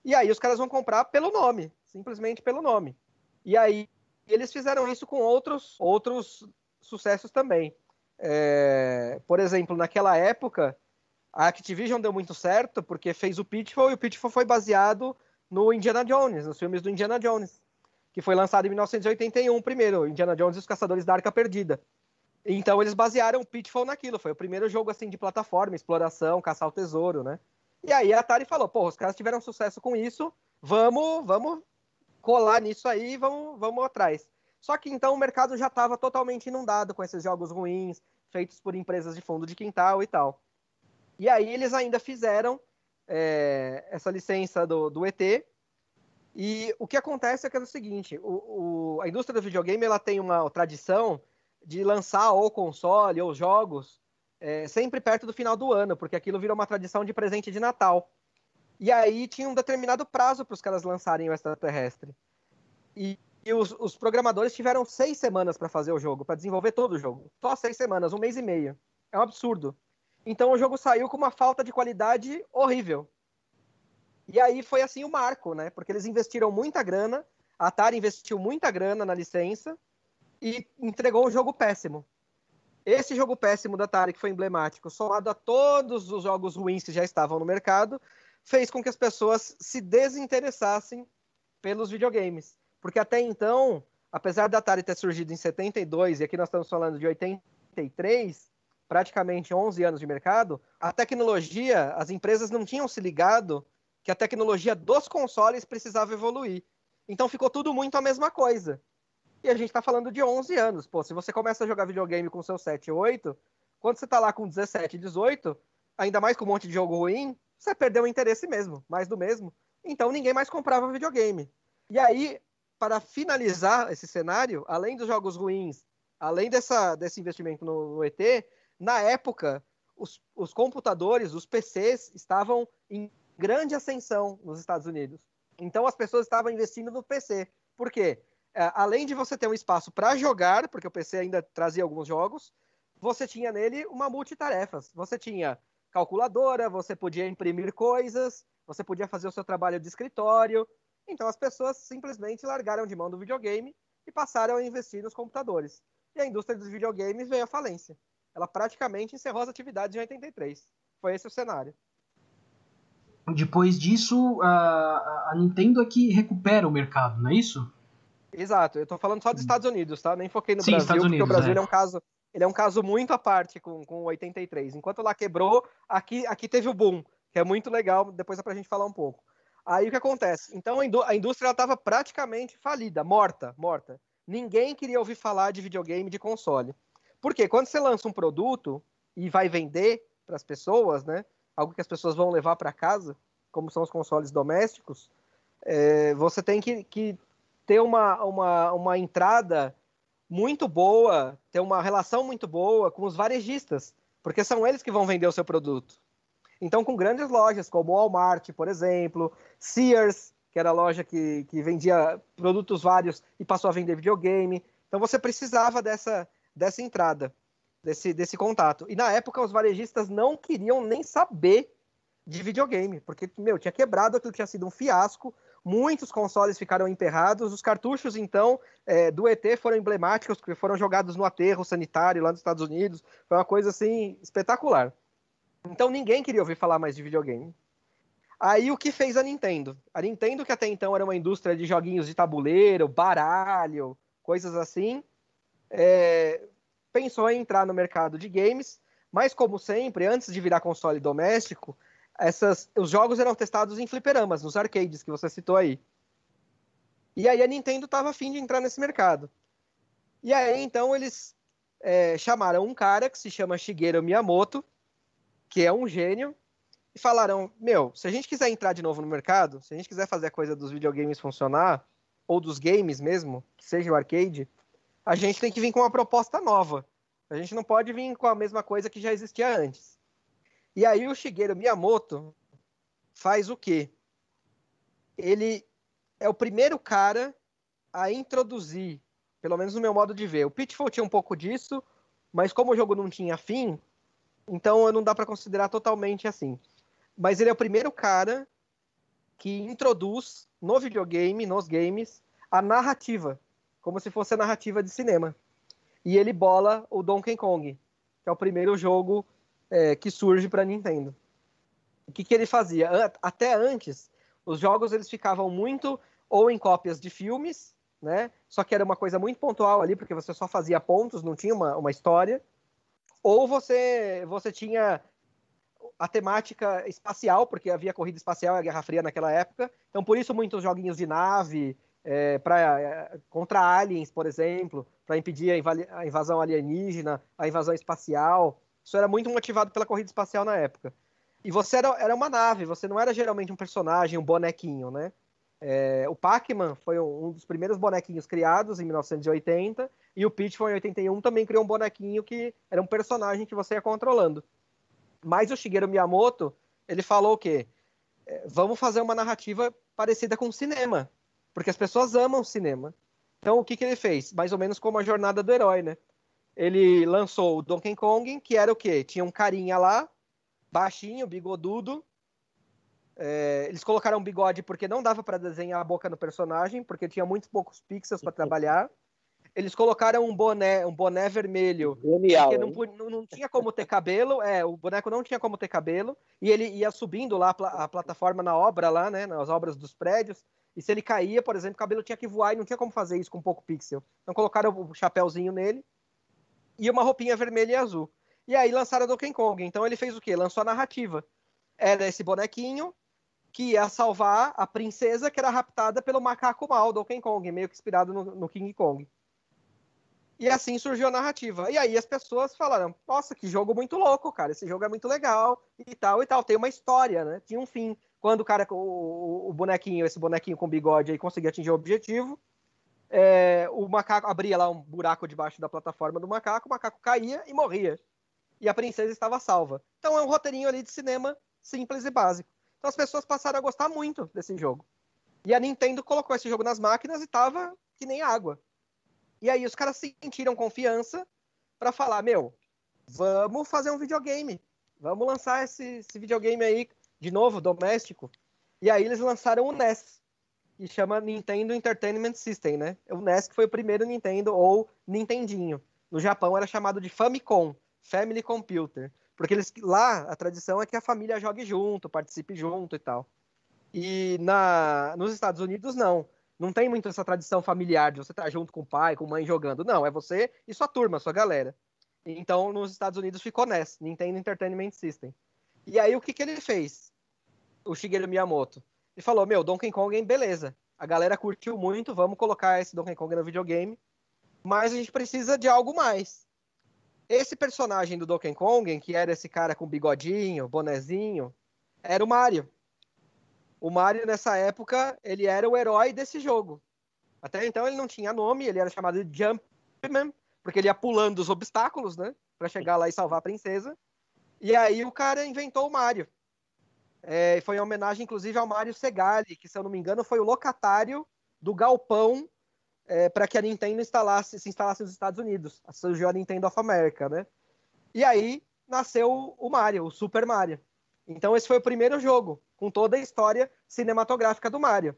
e aí os caras vão comprar pelo nome, simplesmente pelo nome. E aí eles fizeram isso com outros sucessos também. Por exemplo, naquela época, a Activision deu muito certo porque fez o Pitfall, e o Pitfall foi baseado no Indiana Jones, nos filmes do Indiana Jones, que foi lançado em 1981 primeiro, Indiana Jones e os Caçadores da Arca Perdida. Então eles basearam o Pitfall naquilo, foi o primeiro jogo assim de plataforma, exploração, caçar o tesouro, né? E aí a Atari falou, pô, os caras tiveram sucesso com isso, vamos colar nisso aí, vamos atrás. Só que então o mercado já estava totalmente inundado com esses jogos ruins, feitos por empresas de fundo de quintal e tal. E aí eles ainda fizeram essa licença do ET, e o que acontece é que é o seguinte, a indústria do videogame ela tem uma tradição de lançar ou console ou jogos sempre perto do final do ano, porque aquilo virou uma tradição de presente de Natal. E aí tinha um determinado prazo para os caras lançarem o Extraterrestre. E os programadores tiveram 6 semanas para fazer o jogo, para desenvolver todo o jogo. Só 6 semanas, 1 mês e meio. É um absurdo. Então o jogo saiu com uma falta de qualidade horrível. E aí foi assim o marco, né? Porque eles investiram muita grana, a Atari investiu muita grana na licença e entregou um jogo péssimo. Esse jogo péssimo da Atari, que foi emblemático, somado a todos os jogos ruins que já estavam no mercado, fez com que as pessoas se desinteressassem pelos videogames. Porque até então, apesar da Atari ter surgido em 72, e aqui nós estamos falando de 83, praticamente 11 anos de mercado, a tecnologia, as empresas não tinham se ligado que a tecnologia dos consoles precisava evoluir. Então ficou tudo muito a mesma coisa. E a gente tá falando de 11 anos. Pô, se você começa a jogar videogame com seus 7, 8, quando você tá lá com 17, 18, ainda mais com um monte de jogo ruim, você perdeu o interesse mesmo, mais do mesmo. então ninguém mais comprava videogame. E aí, para finalizar esse cenário, além dos jogos ruins, além desse investimento no ET, na época, os computadores, os PCs, estavam em grande ascensão nos Estados Unidos. Então as pessoas estavam investindo no PC. Por quê? Além de você ter um espaço para jogar, porque o PC ainda trazia alguns jogos, você tinha nele uma multitarefas. Você tinha calculadora, você podia imprimir coisas, você podia fazer o seu trabalho de escritório. Então as pessoas simplesmente largaram de mão do videogame e passaram a investir nos computadores. E a indústria dos videogames veio à falência. Ela praticamente encerrou as atividades em 83. Foi esse o cenário. Depois disso, a Nintendo é que recupera o mercado, não é isso? Exato, eu tô falando só dos Estados Unidos, tá? Nem foquei no Sim, Brasil, Estados porque o Unidos, Brasil ele é um caso muito à parte com 83. Enquanto lá quebrou, aqui teve o boom, que é muito legal, depois é pra gente falar um pouco. Aí o que acontece? Então a indústria estava praticamente falida, morta. Ninguém queria ouvir falar de videogame, de console. Por quê? Quando você lança um produto e vai vender para as pessoas, né? Algo que as pessoas vão levar para casa, como são os consoles domésticos, você tem que ter uma entrada muito boa, ter uma relação muito boa com os varejistas, porque são eles que vão vender o seu produto. Então, com grandes lojas, como Walmart, por exemplo, Sears, que era a loja que vendia produtos vários e passou a vender videogame. Então, você precisava dessa entrada, desse contato. E, na época, os varejistas não queriam nem saber de videogame, porque, tinha quebrado, aquilo tinha sido um fiasco, muitos consoles ficaram emperrados, os cartuchos, então, do ET foram emblemáticos, porque foram jogados no aterro sanitário lá nos Estados Unidos, foi uma coisa, assim, espetacular. Então ninguém queria ouvir falar mais de videogame. Aí o que fez a Nintendo? A Nintendo, que até então era uma indústria de joguinhos de tabuleiro, baralho, coisas assim, pensou em entrar no mercado de games, mas como sempre, antes de virar console doméstico, os jogos eram testados em fliperamas, nos arcades que você citou aí. E aí a Nintendo estava afim de entrar nesse mercado. E aí então eles chamaram um cara que se chama Shigeru Miyamoto, que é um gênio, e falaram, se a gente quiser entrar de novo no mercado, se a gente quiser fazer a coisa dos videogames funcionar, ou dos games mesmo, que seja o arcade, a gente tem que vir com uma proposta nova. A gente não pode vir com a mesma coisa que já existia antes. E aí o Shigeru Miyamoto faz o quê? Ele é o primeiro cara a introduzir, pelo menos no meu modo de ver. O Pitfall tinha um pouco disso, mas como o jogo não tinha fim, então não dá para considerar totalmente assim. Mas ele é o primeiro cara que introduz no videogame, nos games, a narrativa, como se fosse a narrativa de cinema. E ele bola o Donkey Kong, que é o primeiro jogo que surge para Nintendo. O que ele fazia? Até antes, os jogos eles ficavam muito ou em cópias de filmes, né? Só que era uma coisa muito pontual ali, porque você só fazia pontos, não tinha uma história. Ou você tinha a temática espacial, porque havia corrida espacial e a Guerra Fria naquela época. Então, por isso, muitos joguinhos de nave, contra aliens, por exemplo, para impedir a invasão alienígena, a invasão espacial. Isso era muito motivado pela corrida espacial na época. E você era uma nave, você não era geralmente um personagem, um bonequinho, né? O Pac-Man foi um dos primeiros bonequinhos criados em 1980, e o Pitfall em 81 também criou um bonequinho que era um personagem que você ia controlando. Mas o Shigeru Miyamoto, ele falou o quê? Vamos fazer uma narrativa parecida com o cinema, porque as pessoas amam cinema. Então, o que ele fez? Mais ou menos como a jornada do herói, né? Ele lançou o Donkey Kong, que era o quê? Tinha um carinha lá, baixinho, bigodudo. Eles colocaram um bigode porque não dava para desenhar a boca no personagem, porque tinha muito poucos pixels para trabalhar. Eles colocaram um boné vermelho, Genial, porque não tinha como ter cabelo, o boneco não tinha como ter cabelo, e ele ia subindo lá a plataforma na obra lá, né, nas obras dos prédios, e se ele caía, por exemplo, o cabelo tinha que voar e não tinha como fazer isso com pouco pixel. Então colocaram o chapéuzinho nele e uma roupinha vermelha e azul. E aí lançaram o Donkey Kong. Então ele fez o quê? Lançou a narrativa. Era esse bonequinho que ia salvar a princesa que era raptada pelo macaco mal, Donkey Kong, meio que inspirado no King Kong. E assim surgiu a narrativa. E aí as pessoas falaram, nossa, que jogo muito louco, cara. Esse jogo é muito legal e tal e tal. Tem uma história, né? Tinha um fim. Quando o cara, o bonequinho, esse bonequinho com bigode aí conseguia atingir o objetivo, o macaco abria lá um buraco debaixo da plataforma do macaco, o macaco caía e morria. E a princesa estava salva. Então é um roteirinho ali de cinema simples e básico. Então as pessoas passaram a gostar muito desse jogo. E a Nintendo colocou esse jogo nas máquinas e tava que nem água. E aí os caras sentiram confiança para falar, vamos fazer um videogame. Vamos lançar esse videogame aí, de novo, doméstico. E aí eles lançaram o NES, que chama Nintendo Entertainment System, né? O NES que foi o primeiro Nintendo, ou Nintendinho. No Japão era chamado de Famicom, Family Computer. Porque lá a tradição é que a família jogue junto, participe junto e tal. E nos Estados Unidos, não. Não tem muito essa tradição familiar de você estar junto com o pai, com a mãe jogando. Não, é você e sua turma, sua galera. Então, nos Estados Unidos ficou NES, Nintendo Entertainment System. E aí, o que ele fez? O Shigeru Miyamoto. Ele falou, Donkey Kong, beleza. A galera curtiu muito, vamos colocar esse Donkey Kong no videogame. Mas a gente precisa de algo mais. Esse personagem do Donkey Kong, que era esse cara com bigodinho, bonezinho, era o Mario. O Mario, nessa época, ele era o herói desse jogo. Até então ele não tinha nome, ele era chamado de Jumpman, porque ele ia pulando os obstáculos, né? Pra chegar lá e salvar a princesa. E aí o cara inventou o Mario. Foi em homenagem, inclusive, ao Mario Segali, que, se eu não me engano, foi o locatário do galpão para que a Nintendo se instalasse nos Estados Unidos. Surgiu a Nintendo of America, né? E aí nasceu o Mario, o Super Mario. Então esse foi o primeiro jogo, com toda a história cinematográfica do Mario.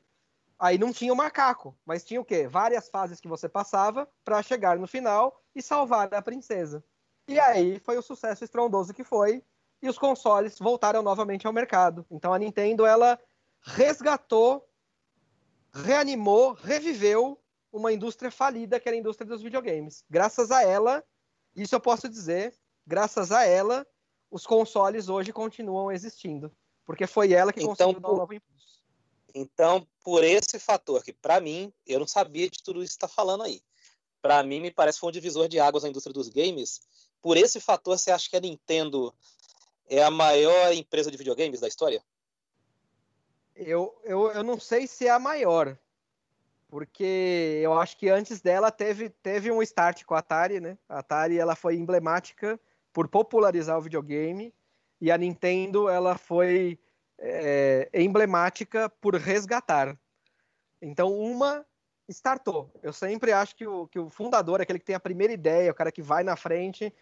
Aí não tinha o macaco, mas tinha o quê? Várias fases que você passava para chegar no final e salvar a princesa. E aí foi o sucesso estrondoso que foi, e os consoles voltaram novamente ao mercado. Então a Nintendo, ela resgatou, reanimou, reviveu uma indústria falida, que era a indústria dos videogames. Graças a ela, isso eu posso dizer, graças a ela, os consoles hoje continuam existindo. Porque foi ela que conseguiu dar um novo impulso. Então, por esse fator, que para mim, eu não sabia de tudo isso que está falando aí. Para mim, me parece que foi um divisor de águas na indústria dos games. Por esse fator, você acha que a Nintendo é a maior empresa de videogames da história? Eu não sei se é a maior, porque eu acho que antes dela teve um start com a Atari, né? A Atari, ela foi emblemática por popularizar o videogame, e a Nintendo, ela foi emblemática por resgatar. Então, uma startou. Eu sempre acho que o fundador, aquele que tem a primeira ideia, o cara que vai na frente,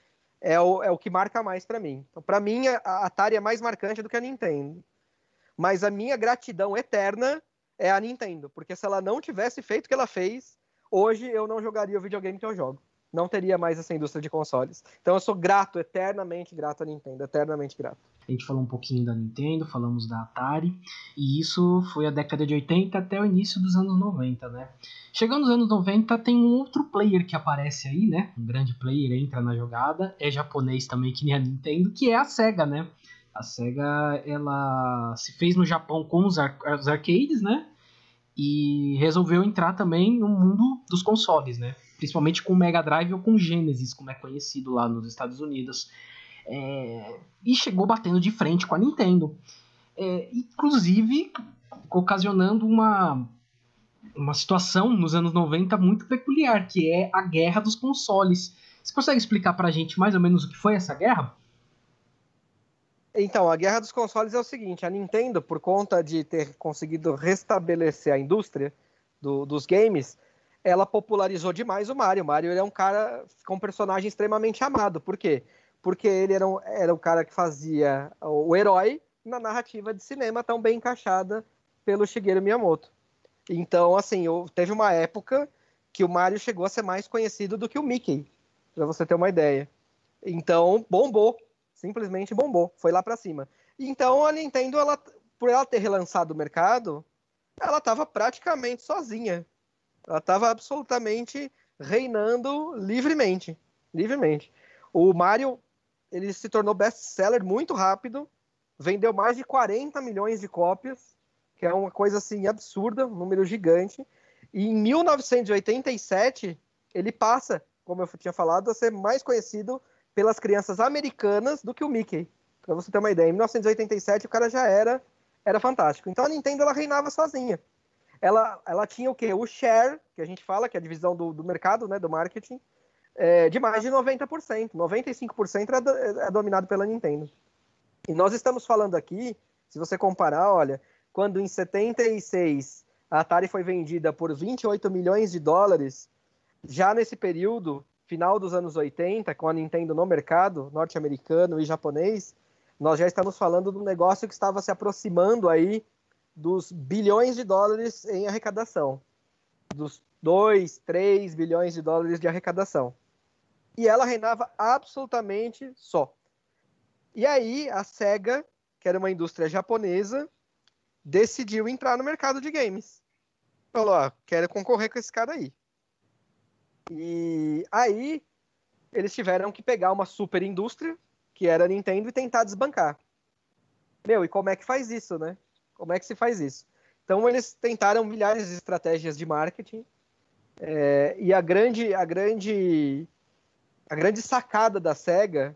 é o que marca mais para mim. Então, para mim, a Atari é mais marcante do que a Nintendo. Mas a minha gratidão eterna é a Nintendo, porque se ela não tivesse feito o que ela fez, hoje eu não jogaria o videogame que eu jogo. Não teria mais essa indústria de consoles. Então eu sou grato, eternamente grato à Nintendo, eternamente grato. A gente falou um pouquinho da Nintendo, falamos da Atari, e isso foi a década de 80 até o início dos anos 90, né? Chegando nos anos 90, tem um outro player que aparece aí, né? Um grande player entra na jogada, é japonês também, que nem a Nintendo, que é a Sega, né? A Sega, ela se fez no Japão com os arcades, né? E resolveu entrar também no mundo dos consoles, né? Principalmente com o Mega Drive ou com o Genesis, como é conhecido lá nos Estados Unidos. E chegou batendo de frente com a Nintendo. Inclusive, ocasionando uma situação nos anos 90 muito peculiar, que é a guerra dos consoles. Você consegue explicar pra gente mais ou menos o que foi essa guerra? Então, a guerra dos consoles é o seguinte, a Nintendo, por conta de ter conseguido restabelecer a indústria dos games, ela popularizou demais o Mario. O Mario, ele é um cara com um personagem extremamente amado. Por quê? Porque ele era o cara que fazia o herói na narrativa de cinema tão bem encaixada pelo Shigeru Miyamoto. Então, assim, teve uma época que o Mario chegou a ser mais conhecido do que o Mickey, pra você ter uma ideia. Então, bombou. Simplesmente bombou, foi lá pra cima. Então a Nintendo, por ela ter relançado o mercado, ela estava praticamente sozinha. Ela estava absolutamente reinando livremente. O Mario, ele se tornou best-seller muito rápido, vendeu mais de 40 milhões de cópias, que é uma coisa assim absurda, um número gigante. E em 1987, ele passa, como eu tinha falado, a ser mais conhecido pelas crianças americanas do que o Mickey. Pra você ter uma ideia, em 1987 o cara já era era fantástico. Então a Nintendo, ela reinava sozinha. Ela tinha o quê? O share, que a gente fala, que é a divisão do mercado, né, do marketing, de mais de 90%. 95% é dominado pela Nintendo. E nós estamos falando aqui, se você comparar, olha, quando em 76 a Atari foi vendida por 28 milhões de dólares, já nesse período, final dos anos 80, com a Nintendo no mercado norte-americano e japonês, nós já estamos falando de um negócio que estava se aproximando aí dos bilhões de dólares em arrecadação. Dos 2, 3 bilhões de dólares de arrecadação. E ela reinava absolutamente só. E aí a Sega, que era uma indústria japonesa, decidiu entrar no mercado de games. Falou, quero concorrer com esse cara aí. E aí eles tiveram que pegar uma super indústria, que era a Nintendo, e tentar desbancar. E como é que faz isso, né? Como é que se faz isso? Então eles tentaram milhares de estratégias de marketing, e a grande sacada da Sega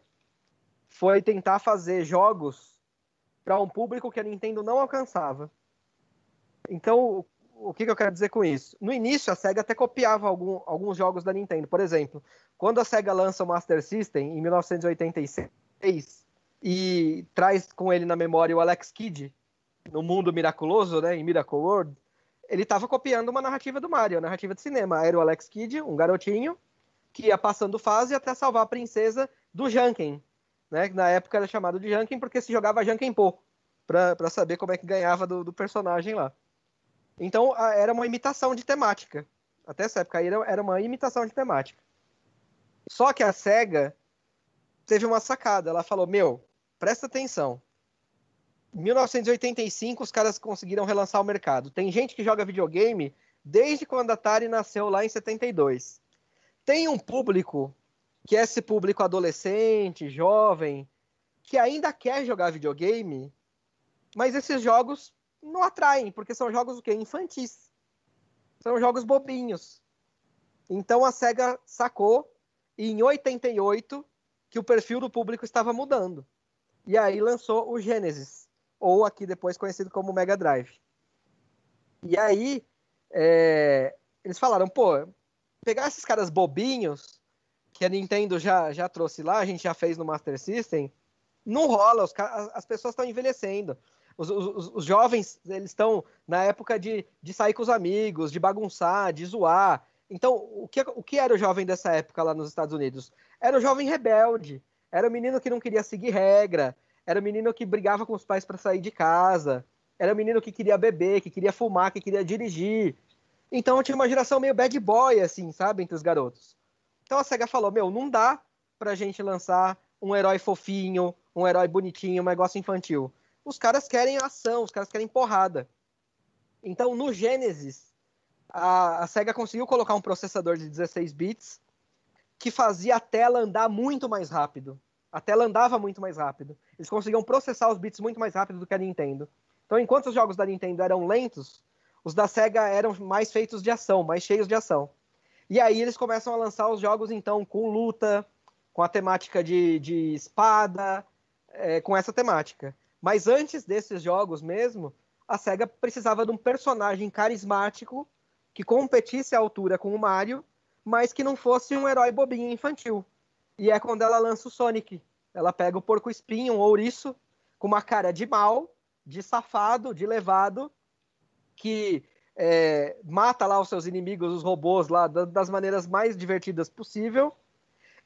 foi tentar fazer jogos para um público que a Nintendo não alcançava. Então, o que eu quero dizer com isso? No início, a Sega até copiava alguns jogos da Nintendo. Por exemplo, quando a Sega lança o Master System, em 1986, e traz com ele na memória o Alex Kidd, no Mundo Miraculoso, né, em Miracle World, ele estava copiando uma narrativa do Mario, a narrativa de cinema. Era o Alex Kidd, um garotinho, que ia passando fase até salvar a princesa do Janken, né? Na época era chamado de Janken porque se jogava Janken-Po, para saber como é que ganhava do personagem lá. Então era uma imitação de temática. Até essa época aí era uma imitação de temática. Só que a SEGA teve uma sacada. Ela falou, presta atenção. Em 1985 os caras conseguiram relançar o mercado. Tem gente que joga videogame desde quando a Atari nasceu lá em 72. Tem um público, que é esse público adolescente, jovem, que ainda quer jogar videogame, mas esses jogos não atraem, porque são jogos o quê? Infantis. São jogos bobinhos. Então a SEGA sacou, e em 88, que o perfil do público estava mudando. E aí lançou o Genesis, ou aqui depois conhecido como Mega Drive. E aí, eles falaram, pegar esses caras bobinhos, que a Nintendo já trouxe lá, a gente já fez no Master System, não rola, as pessoas estão envelhecendo. Os jovens, eles estão na época de sair com os amigos, de bagunçar, de zoar. Então, o que era o jovem dessa época lá nos Estados Unidos? Era o jovem rebelde, era o menino que não queria seguir regra, era o menino que brigava com os pais para sair de casa, era o menino que queria beber, que queria fumar, que queria dirigir. Então tinha uma geração meio bad boy, assim, sabe, entre os garotos. Então a SEGA falou, não dá pra gente lançar um herói fofinho, um herói bonitinho, um negócio infantil. Os caras querem ação, os caras querem porrada. Então no Genesis, a SEGA conseguiu colocar um processador de 16 bits que fazia a tela andar muito mais rápido. A tela andava muito mais rápido. Eles conseguiam processar os bits muito mais rápido do que a Nintendo. Então enquanto os jogos da Nintendo eram lentos, os da SEGA eram mais feitos de ação, mais cheios de ação. E aí eles começam a lançar os jogos, então, com luta, com a temática de espada, com essa temática. Mas antes desses jogos mesmo, a SEGA precisava de um personagem carismático que competisse à altura com o Mario, mas que não fosse um herói bobinho infantil. E é quando ela lança o Sonic. Ela pega o porco-espinho, um ouriço, com uma cara de mal, de safado, de levado, que mata lá os seus inimigos, os robôs lá, das maneiras mais divertidas possível,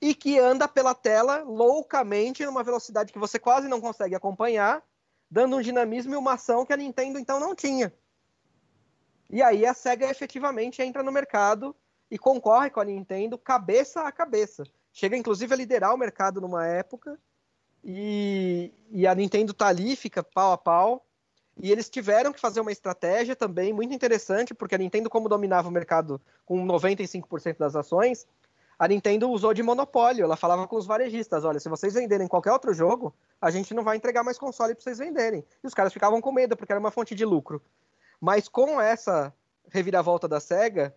e que anda pela tela loucamente, numa velocidade que você quase não consegue acompanhar, dando um dinamismo e uma ação que a Nintendo então não tinha. E aí a SEGA efetivamente entra no mercado e concorre com a Nintendo cabeça a cabeça. Chega inclusive a liderar o mercado numa época, e a Nintendo tá ali, fica pau a pau. E eles tiveram que fazer uma estratégia também muito interessante, porque a Nintendo, como dominava o mercado com 95% das ações, a Nintendo usou de monopólio. Ela falava com os varejistas, olha, se vocês venderem qualquer outro jogo, a gente não vai entregar mais console para vocês venderem. E os caras ficavam com medo, porque era uma fonte de lucro. Mas com essa reviravolta da SEGA,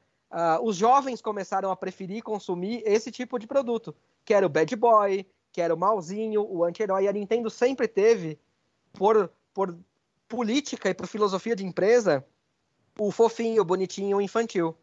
os jovens começaram a preferir consumir esse tipo de produto, que era o bad boy, que era o malzinho, o anti-herói. E a Nintendo sempre teve, por política e para filosofia de empresa o fofinho, o bonitinho, o infantil.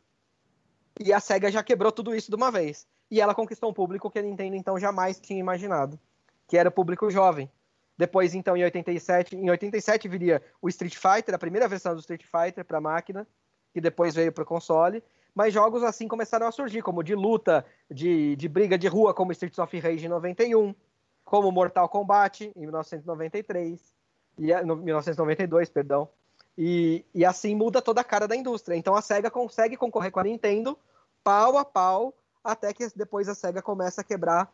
E a SEGA já quebrou tudo isso de uma vez. E ela conquistou um público que a Nintendo então jamais tinha imaginado, que era o público jovem. Depois, então, em 87 viria o Street Fighter, a primeira versão do Street Fighter para máquina, que depois veio para o console. Mas jogos assim começaram a surgir, como de luta, de briga de rua, como Streets of Rage em 91, como Mortal Kombat em 1993, 1992, perdão. E assim muda toda a cara da indústria. Então a SEGA consegue concorrer com a Nintendo pau a pau, até que depois a SEGA começa a quebrar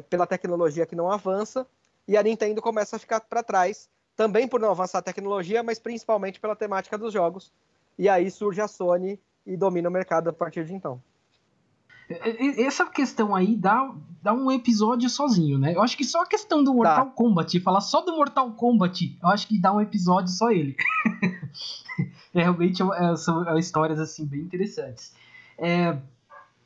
pela tecnologia que não avança, e a Nintendo começa a ficar para trás, também por não avançar a tecnologia, mas principalmente pela temática dos jogos. E aí surge a Sony e domina o mercado a partir de então. Essa questão aí dá um episódio sozinho, né? Eu acho que só a questão do Mortal Kombat, falar só do Mortal Kombat, eu acho que dá um episódio só ele. Realmente são histórias assim bem interessantes.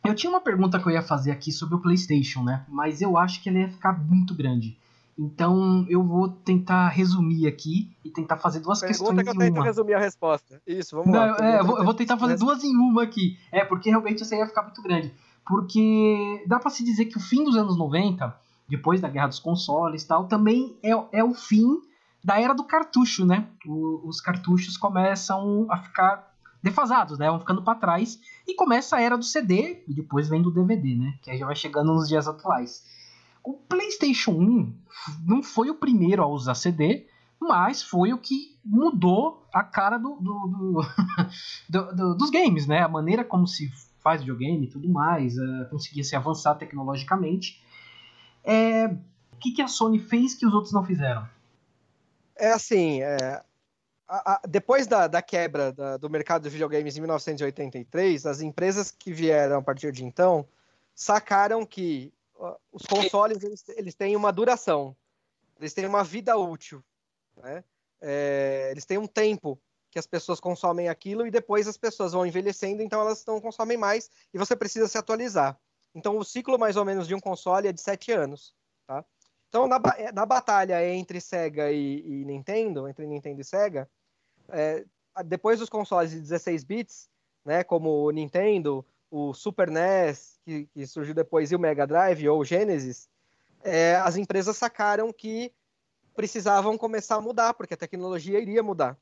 Eu tinha uma pergunta que eu ia fazer aqui sobre o PlayStation, né? Mas eu acho que ele ia ficar muito grande. Então eu vou tentar resumir aqui e tentar fazer duas questões em uma. Pergunta que eu tento resumir a resposta. Isso, vamos lá. Eu vou tentar fazer duas em uma aqui. Porque realmente isso aí ia ficar muito grande. Porque dá pra se dizer que o fim dos anos 90, depois da guerra dos consoles e tal, também é o fim da era do cartucho, né? Os cartuchos começam a ficar defasados, né? Vão ficando pra trás. E começa a era do CD, e depois vem do DVD, né? Que aí já vai chegando nos dias atuais. O PlayStation 1 não foi o primeiro a usar CD, mas foi o que mudou a cara dos games, né? A maneira como se faz videogame e tudo mais, conseguia se avançar tecnologicamente. O que a Sony fez que os outros não fizeram? Depois da quebra do mercado de videogames em 1983, as empresas que vieram a partir de então sacaram que os consoles eles têm uma duração, eles têm uma vida útil, né? Eles têm um tempo que as pessoas consomem aquilo e depois as pessoas vão envelhecendo, então elas não consomem mais e você precisa se atualizar. Então o ciclo mais ou menos de um console é de 7 anos. Tá? Então na batalha entre Sega e Nintendo, entre Nintendo e Sega, depois dos consoles de 16 bits, né, como o Nintendo, o Super NES, que surgiu depois, e o Mega Drive ou o Genesis, as empresas sacaram que precisavam começar a mudar, porque a tecnologia iria mudar.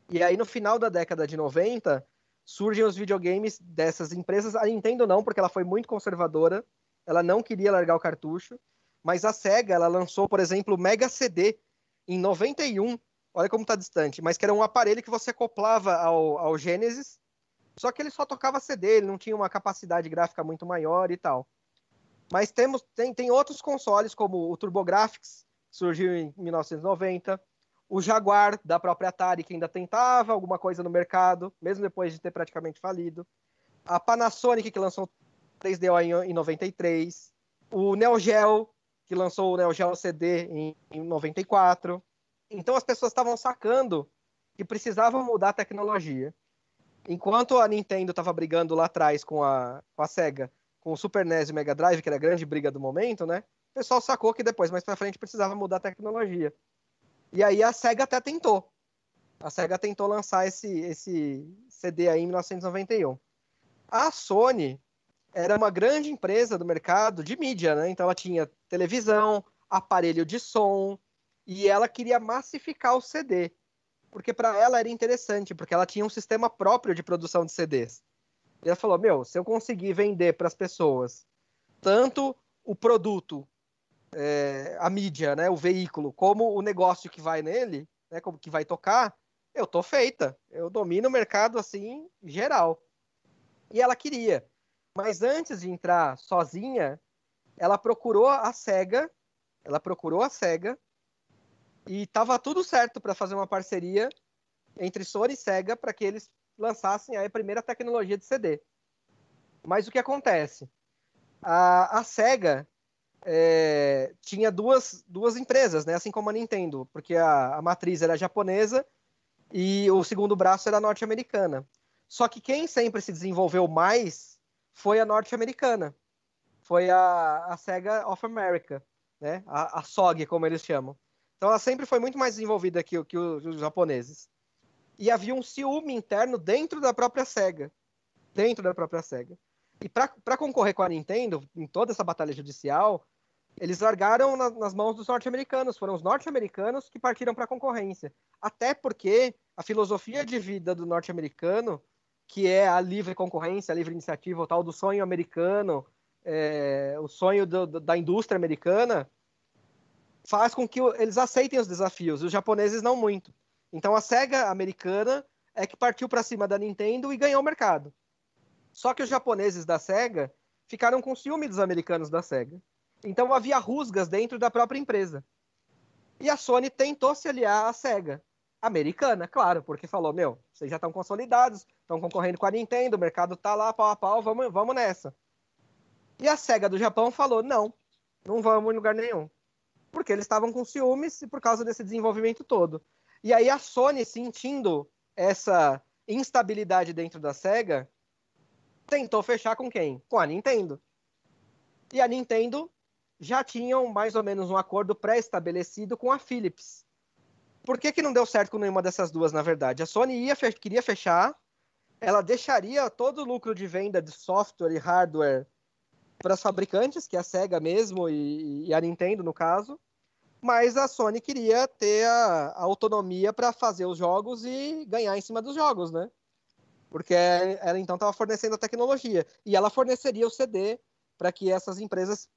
E aí, no final da década de 90, surgem os videogames dessas empresas. A Nintendo não, porque ela foi muito conservadora, ela não queria largar o cartucho, mas a Sega, ela lançou, por exemplo, o Mega CD em 91, olha como está distante, mas que era um aparelho que você acoplava ao Genesis, só que ele só tocava CD, ele não tinha uma capacidade gráfica muito maior e tal. Mas tem outros consoles, como o TurboGrafx, que surgiu em 1990, o Jaguar, da própria Atari, que ainda tentava alguma coisa no mercado, mesmo depois de ter praticamente falido, a Panasonic, que lançou o 3DO em 93, o Neo Geo, que lançou o Neo Geo CD em 94. Então as pessoas estavam sacando que precisavam mudar a tecnologia. Enquanto a Nintendo estava brigando lá atrás com a Sega, com o Super NES e o Mega Drive, que era a grande briga do momento, né? O pessoal sacou que depois, mais pra frente, precisava mudar a tecnologia. E aí a SEGA até tentou. A SEGA tentou lançar esse CD aí em 1991. A Sony era uma grande empresa do mercado de mídia, né? Então ela tinha televisão, aparelho de som, e ela queria massificar o CD. Porque para ela era interessante, porque ela tinha um sistema próprio de produção de CDs. E ela falou, se eu conseguir vender para as pessoas tanto o produto, a mídia, né, o veículo, como o negócio que vai nele, né, como que vai tocar, eu tô feita. Eu domino o mercado assim, geral. E ela queria. Mas antes de entrar sozinha, ela procurou a SEGA, e estava tudo certo para fazer uma parceria entre Sony e SEGA para que eles lançassem a primeira tecnologia de CD. Mas o que acontece? A SEGA tinha duas empresas, né? Assim como a Nintendo, porque a matriz era japonesa e o segundo braço era norte-americana. Só que quem sempre se desenvolveu mais foi a norte-americana. Foi a SEGA of America, né? A SOG, como eles chamam. Então ela sempre foi muito mais desenvolvida que os japoneses. E havia um ciúme interno dentro da própria SEGA. E para concorrer com a Nintendo, em toda essa batalha judicial, eles largaram nas mãos dos norte-americanos. Foram os norte-americanos que partiram para a concorrência. Até porque a filosofia de vida do norte-americano, que é a livre concorrência, a livre iniciativa, o tal do sonho americano, o sonho da indústria americana, faz com que eles aceitem os desafios. Os japoneses não muito. Então a SEGA americana é que partiu para cima da Nintendo e ganhou o mercado. Só que os japoneses da SEGA ficaram com ciúme dos americanos da SEGA. Então havia rusgas dentro da própria empresa. E a Sony tentou se aliar à SEGA americana, claro, porque falou, vocês já estão consolidados, estão concorrendo com a Nintendo, o mercado está lá, pau a pau, vamos nessa. E a SEGA do Japão falou, não vamos em lugar nenhum. Porque eles estavam com ciúmes e por causa desse desenvolvimento todo. E aí a Sony, sentindo essa instabilidade dentro da SEGA, tentou fechar com quem? Com a Nintendo. E a Nintendo já tinham mais ou menos um acordo pré-estabelecido com a Philips. Por que não deu certo com nenhuma dessas duas, na verdade? A Sony queria fechar, ela deixaria todo o lucro de venda de software e hardware para as fabricantes, que é a SEGA mesmo e a Nintendo, no caso, mas a Sony queria ter a autonomia para fazer os jogos e ganhar em cima dos jogos, né? Porque ela então estava fornecendo a tecnologia. E ela forneceria o CD para que essas empresas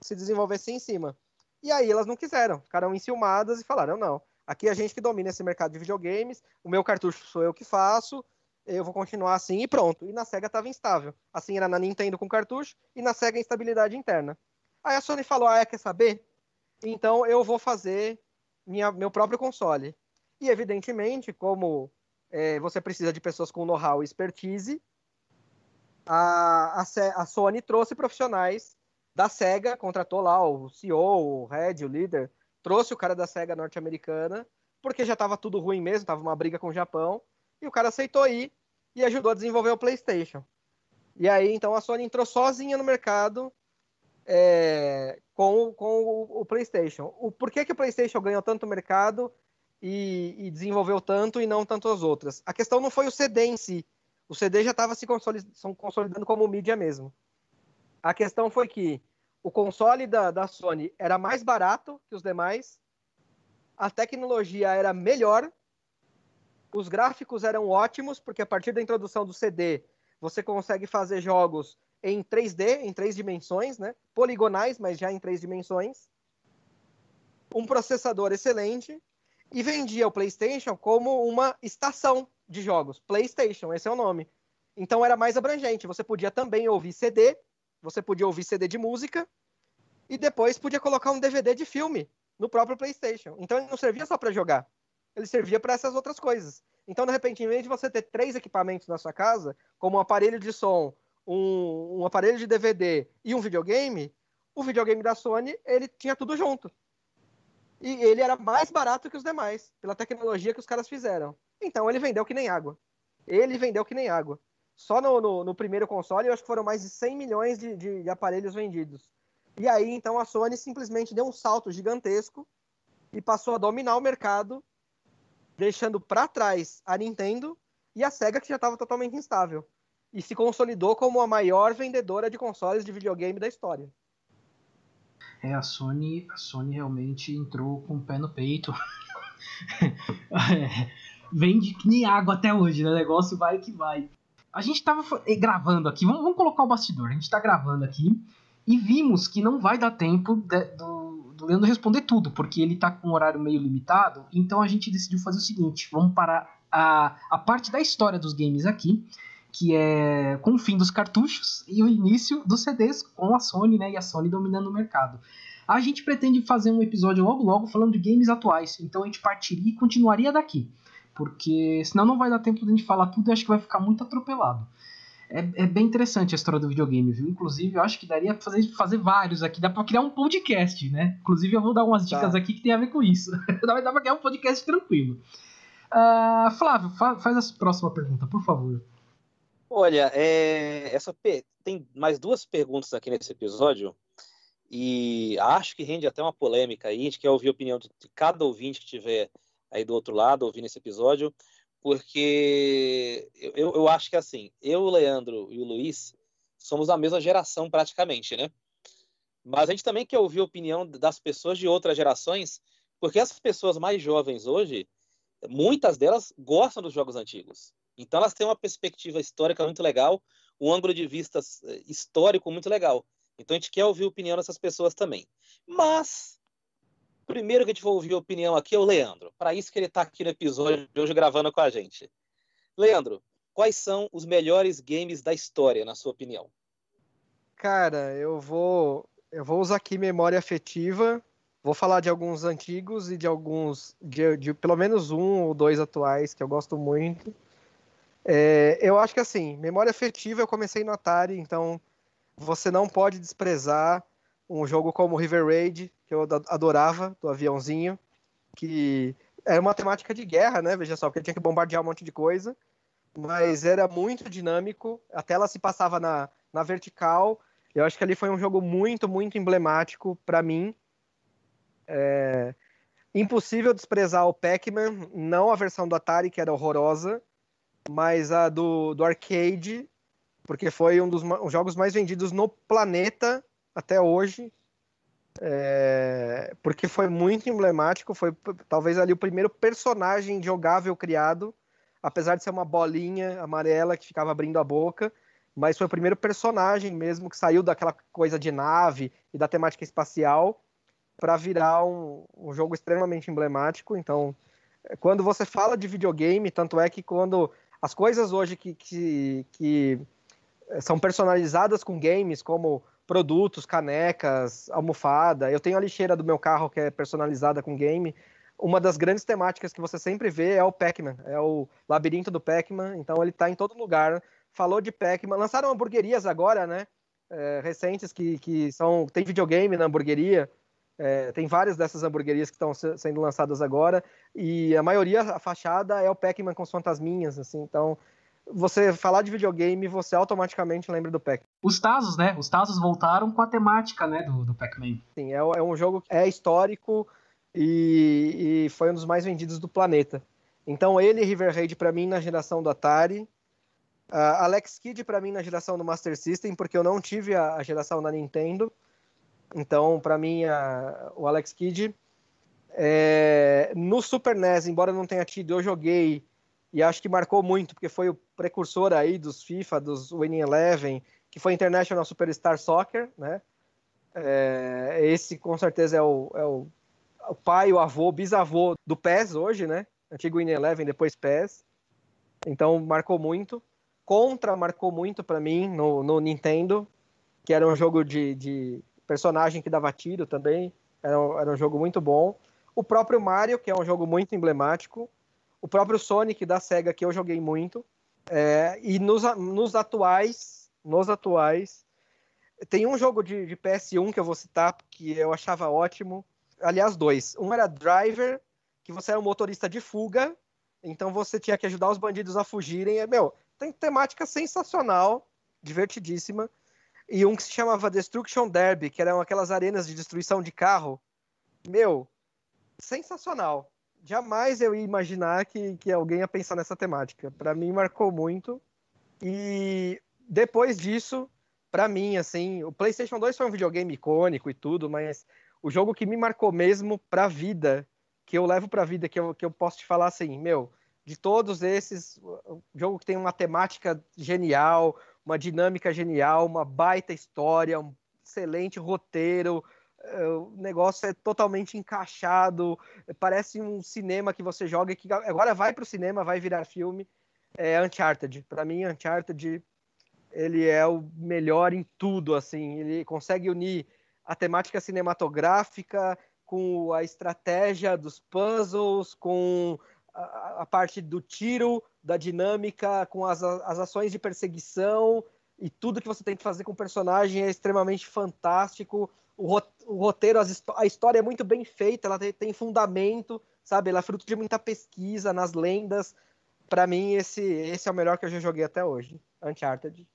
se desenvolvessem em cima. E aí elas não quiseram, ficaram enciumadas e falaram, não, aqui a gente que domina esse mercado de videogames, o meu cartucho sou eu que faço, eu vou continuar assim e pronto. E na SEGA estava instável. Assim era na Nintendo com cartucho e na SEGA instabilidade interna. Aí a Sony falou, quer saber? Então eu vou fazer meu próprio console. E evidentemente, como você precisa de pessoas com know-how e expertise, a Sony trouxe profissionais da SEGA, contratou lá o CEO, o head, o líder, trouxe o cara da SEGA norte-americana, porque já estava tudo ruim mesmo, estava uma briga com o Japão, e o cara aceitou ir e ajudou a desenvolver o PlayStation. E aí, então, a Sony entrou sozinha no mercado com o PlayStation. Por que o PlayStation ganhou tanto mercado e desenvolveu tanto e não tanto as outras? A questão não foi o CD em si. O CD já estava se consolidando como mídia mesmo. A questão foi que o console da Sony era mais barato que os demais, a tecnologia era melhor, os gráficos eram ótimos, porque a partir da introdução do CD, você consegue fazer jogos em 3D, em 3 dimensões, né? Poligonais, mas já em 3 dimensões. Um processador excelente, e vendia o PlayStation como uma estação de jogos. PlayStation, esse é o nome. Então era mais abrangente. Você podia também ouvir CD, você podia ouvir CD de música, e depois podia colocar um DVD de filme no próprio PlayStation. Então ele não servia só para jogar, ele servia para essas outras coisas. Então, de repente, em vez de você ter 3 equipamentos na sua casa, como um aparelho de som, um aparelho de DVD e um videogame, o videogame da Sony, ele tinha tudo junto. E ele era mais barato que os demais, pela tecnologia que os caras fizeram. Então ele vendeu que nem água. Só no primeiro console, eu acho que foram mais de 100 milhões de aparelhos vendidos. E aí, então, a Sony simplesmente deu um salto gigantesco e passou a dominar o mercado, deixando para trás a Nintendo e a SEGA, que já estava totalmente instável. E se consolidou como a maior vendedora de consoles de videogame da história. A Sony realmente entrou com o pé no peito. Vende que nem água até hoje, né? O negócio vai que vai. A gente tava gravando aqui, vamos colocar o bastidor. A gente tá gravando aqui e vimos que não vai dar tempo do Leandro responder tudo, porque ele tá com um horário meio limitado. Então a gente decidiu fazer o seguinte: vamos parar a parte da história dos games aqui, que é com o fim dos cartuchos e o início dos CDs com a Sony, né? E a Sony dominando o mercado. A gente pretende fazer um episódio logo falando de games atuais, então a gente partiria e continuaria daqui, porque senão não vai dar tempo de a gente falar tudo e acho que vai ficar muito atropelado. É bem interessante a história do videogame, viu? Inclusive, eu acho que daria pra fazer vários aqui, dá pra criar um podcast, né? Inclusive, eu vou dar umas dicas aqui que tem a ver com isso. Dá pra criar um podcast tranquilo. Flávio, faz a próxima pergunta, por favor. Olha, tem mais 2 perguntas aqui nesse episódio, e acho que rende até uma polêmica aí. A gente quer ouvir a opinião de cada ouvinte que tiver aí do outro lado ouvindo esse episódio, porque eu acho que assim, eu, o Leandro e o Luiz somos da mesma geração praticamente, né? Mas a gente também quer ouvir a opinião das pessoas de outras gerações, porque as pessoas mais jovens hoje, muitas delas gostam dos jogos antigos. Então elas têm uma perspectiva histórica muito legal, um ângulo de vista histórico muito legal. Então a gente quer ouvir a opinião dessas pessoas também. Mas, primeiro que a gente vai ouvir a opinião aqui é o Leandro. Para isso que ele está aqui no episódio de hoje gravando com a gente. Leandro, quais são os melhores games da história, na sua opinião? Cara, eu vou usar aqui memória afetiva. Vou falar de alguns antigos e de alguns, de pelo menos um ou dois atuais que eu gosto muito. Eu acho que assim, memória afetiva eu comecei no Atari, então você não pode desprezar um jogo como River Raid, que eu adorava, do aviãozinho, que era uma temática de guerra, né? Veja só, porque tinha que bombardear um monte de coisa, mas era muito dinâmico, a tela se passava na vertical. Eu acho que ali foi um jogo muito, muito emblemático para mim. Impossível desprezar o Pac-Man, não a versão do Atari, que era horrorosa, mas a do arcade, porque foi um dos jogos mais vendidos no planeta até hoje, porque foi muito emblemático, foi talvez ali o primeiro personagem jogável criado, apesar de ser uma bolinha amarela que ficava abrindo a boca, mas foi o primeiro personagem mesmo que saiu daquela coisa de nave e da temática espacial para virar um jogo extremamente emblemático. Então, quando você fala de videogame, tanto é que quando as coisas hoje que são personalizadas com games, como produtos, canecas, almofada. Eu tenho a lixeira do meu carro que é personalizada com game. Uma das grandes temáticas que você sempre vê é o Pac-Man, é o labirinto do Pac-Man. Então ele está em todo lugar. Falou de Pac-Man. Lançaram hamburguerias agora, né? Recentes que são. Tem videogame na hamburgueria. Tem várias dessas hamburguerias que estão sendo lançadas agora. E a maioria, a fachada, é o Pac-Man com as fantasminhas, assim. Então, você falar de videogame, você automaticamente lembra do Pac-Man. Os Tazos, né? Os Tazos voltaram com a temática, né, do Pac-Man. Sim, é um jogo que é histórico e foi um dos mais vendidos do planeta. Então ele e River Raid para mim na geração do Atari, Alex Kidd para mim na geração do Master System, porque eu não tive a geração da Nintendo. Então para mim o Alex Kidd no Super NES, embora eu não tenha tido, eu joguei e acho que marcou muito, porque foi o precursor aí dos FIFA, dos Winning Eleven, que foi International Superstar Soccer, né? Esse com certeza é o pai, o avô, bisavô do PES hoje, né? Antigo Winning Eleven, depois PES. Então marcou muito. Contra marcou muito para mim no Nintendo, que era um jogo de personagem que dava tiro também. Era um jogo muito bom. O próprio Mario, que é um jogo muito emblemático. O próprio Sonic da Sega, que eu joguei muito. E nos atuais, tem um jogo de PS1 que eu vou citar, que eu achava ótimo. Aliás, dois. Um era Driver, que você era um motorista de fuga, então você tinha que ajudar os bandidos a fugirem. Tem temática sensacional, divertidíssima. E um que se chamava Destruction Derby, que eram aquelas arenas de destruição de carro. Sensacional. Jamais eu ia imaginar que alguém ia pensar nessa temática. Para mim, marcou muito. E depois disso, pra mim, assim, o PlayStation 2 foi um videogame icônico e tudo, mas o jogo que me marcou mesmo pra vida, que eu levo pra vida, que eu posso te falar assim, de todos esses, o jogo que tem uma temática genial, uma dinâmica genial, uma baita história, um excelente roteiro, o negócio é totalmente encaixado, parece um cinema que você joga e que agora vai pro cinema, vai virar filme. Uncharted. Para mim, Uncharted ele é o melhor em tudo, assim. Ele consegue unir a temática cinematográfica com a estratégia dos puzzles, com a parte do tiro, da dinâmica, com as ações de perseguição e tudo que você tem que fazer com o personagem é extremamente fantástico. O roteiro, a história é muito bem feita, ela tem fundamento, sabe? Ela é fruto de muita pesquisa nas lendas. Pra mim, esse é o melhor que eu já joguei até hoje. Uncharted.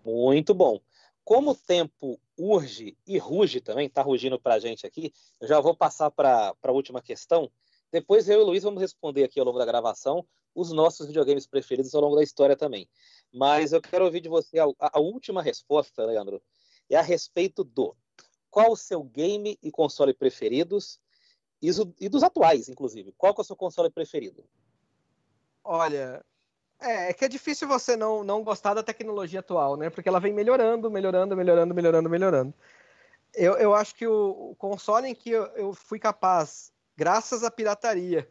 Muito bom. Como o tempo urge e ruge também, tá rugindo pra gente aqui. Eu já vou passar para a última questão. Depois eu e o Luiz vamos responder aqui ao longo da gravação os nossos videogames preferidos ao longo da história também. Mas eu quero ouvir de você a última resposta, Leandro. É a respeito do qual o seu game e console preferidos e dos atuais, inclusive. Qual que é o seu console preferido? Olha, é que é difícil você não gostar da tecnologia atual, né? Porque ela vem melhorando, melhorando, melhorando, melhorando, melhorando. Eu acho que o console em que eu fui capaz, graças à pirataria,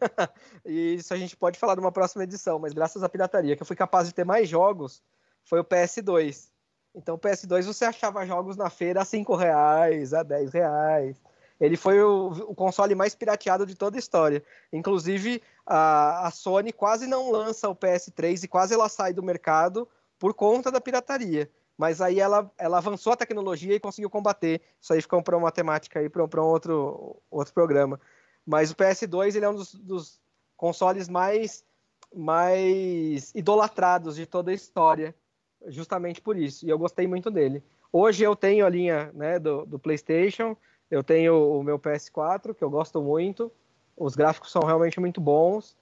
e isso a gente pode falar numa próxima edição, mas graças à pirataria, que eu fui capaz de ter mais jogos, foi o PS2. Então, o PS2 você achava jogos na feira a R$ 5, a R$ 10. Ele foi o console mais pirateado de toda a história. Inclusive, a Sony quase não lança o PS3 e quase ela sai do mercado por conta da pirataria. Mas aí ela avançou a tecnologia e conseguiu combater. Isso aí ficou para uma temática aí, para um outro programa. Mas o PS2 ele é um dos consoles mais idolatrados de toda a história, justamente por isso. E eu gostei muito dele. Hoje eu tenho a linha, né, do PlayStation, eu tenho o meu PS4, que eu gosto muito. Os gráficos são realmente muito bons.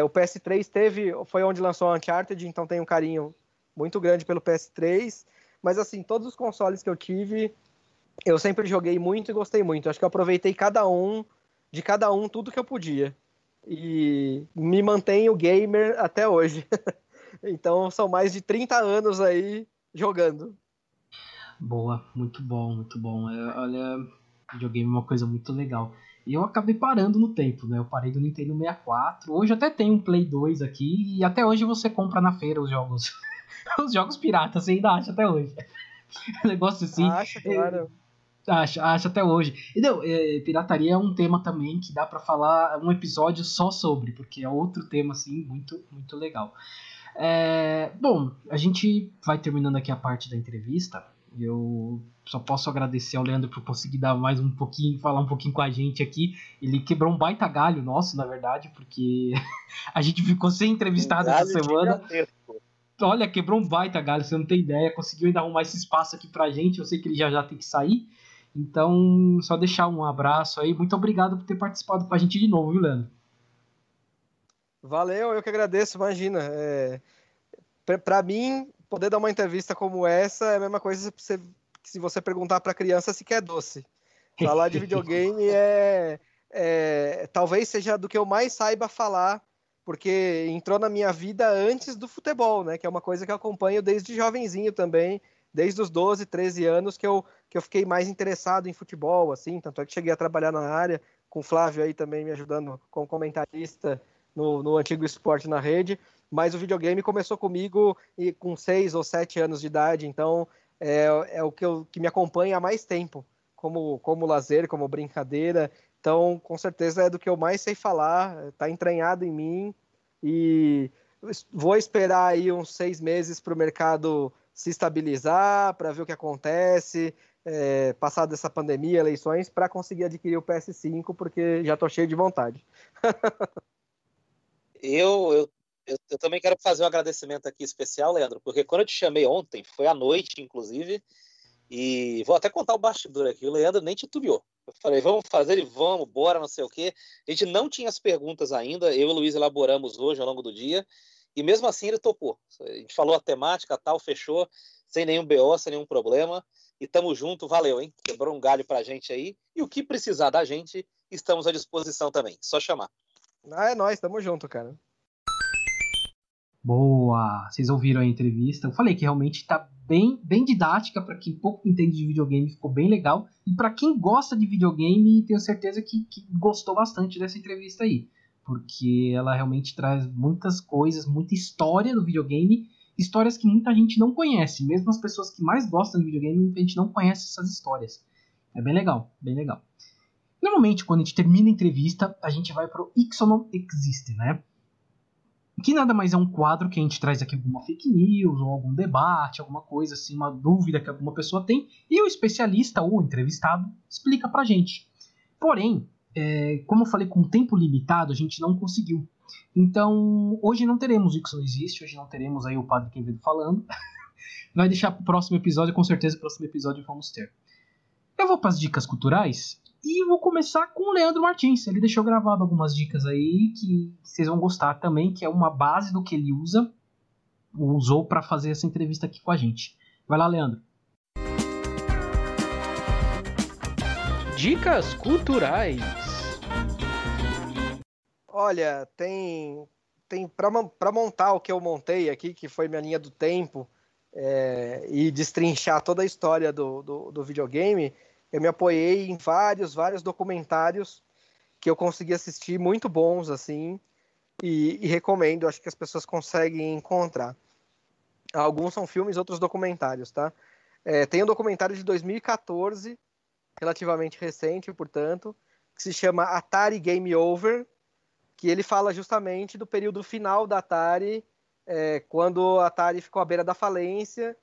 O PS3 foi onde lançou a Uncharted, então tem um carinho muito grande pelo PS3. Mas assim, todos os consoles que eu tive, eu sempre joguei muito e gostei muito. Acho que eu aproveitei de cada um, tudo que eu podia. E me mantenho gamer até hoje. Então são mais de 30 anos aí jogando. Boa, muito bom, muito bom. Olha, videogame é uma coisa muito legal. E eu acabei parando no tempo, né? Eu parei do Nintendo 64. Hoje até tem um Play 2 aqui. E até hoje você compra na feira os jogos. Os jogos piratas, você ainda acha até hoje. Negócio assim. Acha, claro. Acha até hoje. E não, pirataria é um tema também que dá pra falar um episódio só sobre, porque é outro tema assim muito, muito legal. Bom, a gente vai terminando aqui a parte da entrevista. Eu só posso agradecer ao Leandro por conseguir dar mais um pouquinho, falar um pouquinho com a gente aqui. Ele quebrou um baita galho nosso, na verdade, porque a gente ficou sem entrevistado essa semana. Olha, quebrou um baita galho, você não tem ideia. Conseguiu ainda arrumar esse espaço aqui pra gente. Eu sei que ele já tem que sair. Então, só deixar um abraço aí. Muito obrigado por ter participado com a gente de novo, viu, Leandro? Valeu, eu que agradeço, imagina. Para mim, poder dar uma entrevista como essa é a mesma coisa que se você perguntar para criança se quer doce. Falar de videogame talvez seja do que eu mais saiba falar, porque entrou na minha vida antes do futebol, né? Que é uma coisa que eu acompanho desde jovenzinho também, desde os 12, 13 anos que eu fiquei mais interessado em futebol, assim, tanto é que cheguei a trabalhar na área, com o Flávio aí também me ajudando como comentarista no antigo Esporte na Rede, mas o videogame começou comigo com 6 ou 7 anos de idade, então é o que me acompanha há mais tempo, como lazer, como brincadeira. Então, com certeza é do que eu mais sei falar, está entranhado em mim e vou esperar aí uns 6 meses para o mercado se estabilizar, para ver o que acontece, passar dessa pandemia, eleições, para conseguir adquirir o PS5, porque já estou cheio de vontade. Eu também quero fazer um agradecimento aqui especial, Leandro, porque quando eu te chamei ontem, foi à noite, inclusive, e vou até contar o bastidor aqui, o Leandro nem titubeou. Eu falei, vamos fazer, ele, vamos, bora, não sei o quê. A gente não tinha as perguntas ainda, eu e o Luiz elaboramos hoje ao longo do dia, e mesmo assim ele topou. A gente falou a temática, tal, fechou, sem nenhum BO, sem nenhum problema, e tamo junto, valeu, hein? Quebrou um galho pra gente aí, e o que precisar da gente, estamos à disposição também, só chamar. É nóis, tamo junto, cara. Boa! Vocês ouviram a entrevista? Eu falei que realmente está bem, bem didática para quem pouco entende de videogame, ficou bem legal. E para quem gosta de videogame, tenho certeza que gostou bastante dessa entrevista aí. Porque ela realmente traz muitas coisas, muita história do videogame, histórias que muita gente não conhece. Mesmo as pessoas que mais gostam de videogame, a gente não conhece essas histórias. É bem legal, bem legal. Normalmente, quando a gente termina a entrevista, a gente vai pro Ixonon Existe, né? Que nada mais é um quadro que a gente traz aqui alguma fake news ou algum debate, alguma coisa assim, uma dúvida que alguma pessoa tem, e o especialista ou o entrevistado explica pra gente. Porém, como eu falei, com tempo limitado, a gente não conseguiu. Então, hoje não teremos o Ixon Existe, hoje não teremos aí o Padre Quevedo falando, Vai deixar pro próximo episódio, com certeza, o próximo episódio vamos ter. Eu vou para as dicas culturais e vou começar com o Leandro Martins. Ele deixou gravado algumas dicas aí que vocês vão gostar também, que é uma base do que ele usou para fazer essa entrevista aqui com a gente. Vai lá, Leandro. Dicas culturais. Olha, tem para montar o que eu montei aqui, que foi minha linha do tempo, e destrinchar toda a história do videogame, eu me apoiei em vários documentários que eu consegui assistir, muito bons, assim, e recomendo, acho que as pessoas conseguem encontrar. Alguns são filmes, outros documentários, tá? Tem um documentário de 2014, relativamente recente, portanto, que se chama Atari Game Over, que ele fala justamente do período final da Atari, quando a Atari ficou à beira da falência,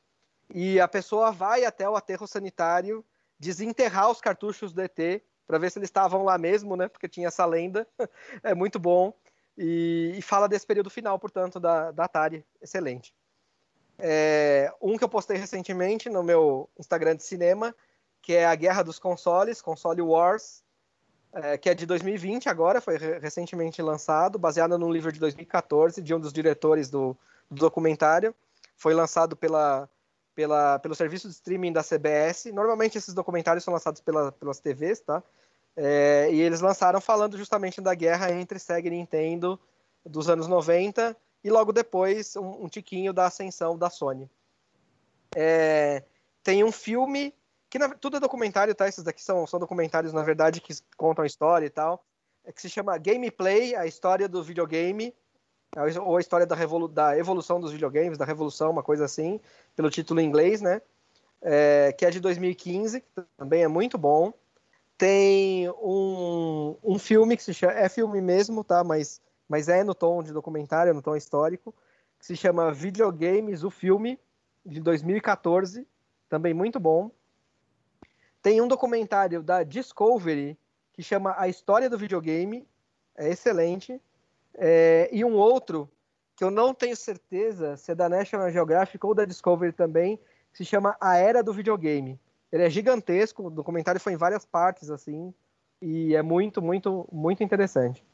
e a pessoa vai até o aterro sanitário desenterrar os cartuchos do ET, para ver se eles estavam lá mesmo, né? Porque tinha essa lenda. É muito bom. E fala desse período final, portanto, da Atari. Excelente. Um que eu postei recentemente no meu Instagram de cinema, que é a Guerra dos Consoles, Console Wars, que é de 2020 agora, foi recentemente lançado, baseado num livro de 2014, de um dos diretores do documentário. Foi lançado pelo serviço de streaming da CBS. Normalmente esses documentários são lançados pelas TVs, tá? E eles lançaram falando justamente da guerra entre Sega e Nintendo dos anos 90 e logo depois um tiquinho da ascensão da Sony. Tem um filme que tudo é documentário, tá? Esses daqui são documentários, na verdade, que contam a história e tal, que se chama Gameplay, a história do videogame, ou a história da evolução dos videogames, da revolução, uma coisa assim, pelo título em inglês, né? Que é de 2015, que também é muito bom. Tem um filme que se chama... É filme mesmo, tá? Mas é no tom de documentário, no tom histórico, que se chama Videogames, o Filme, de 2014, também muito bom. Tem um documentário da Discovery que chama A História do Videogame, é excelente. E um outro, que eu não tenho certeza se é da National Geographic ou da Discovery também, que se chama A Era do Videogame. Ele é gigantesco, o documentário foi em várias partes, assim, e é muito, muito, muito interessante.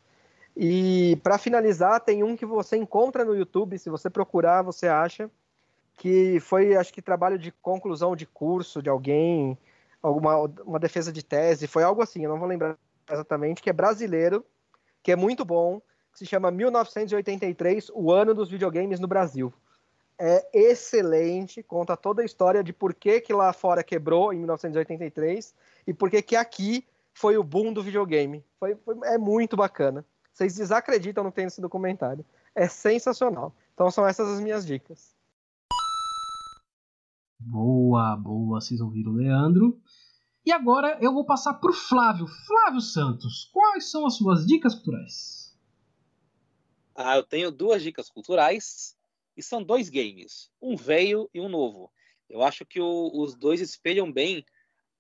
E para finalizar, tem um que você encontra no YouTube, se você procurar, você acha, que foi, acho que, trabalho de conclusão de curso de alguém, uma defesa de tese, foi algo assim, eu não vou lembrar exatamente, que é brasileiro, que é muito bom, que se chama 1983, o ano dos videogames no Brasil. É excelente, conta toda a história de por que lá fora quebrou em 1983 e por que aqui foi o boom do videogame. É muito bacana. Vocês desacreditam no que tem nesse documentário. É sensacional. Então são essas as minhas dicas. Boa, vocês ouviram o Leandro. E agora eu vou passar para o Flávio. Flávio Santos, quais são as suas dicas culturais? Eu tenho 2 dicas culturais e são 2 games, um velho e um novo. Eu acho que os dois espelham bem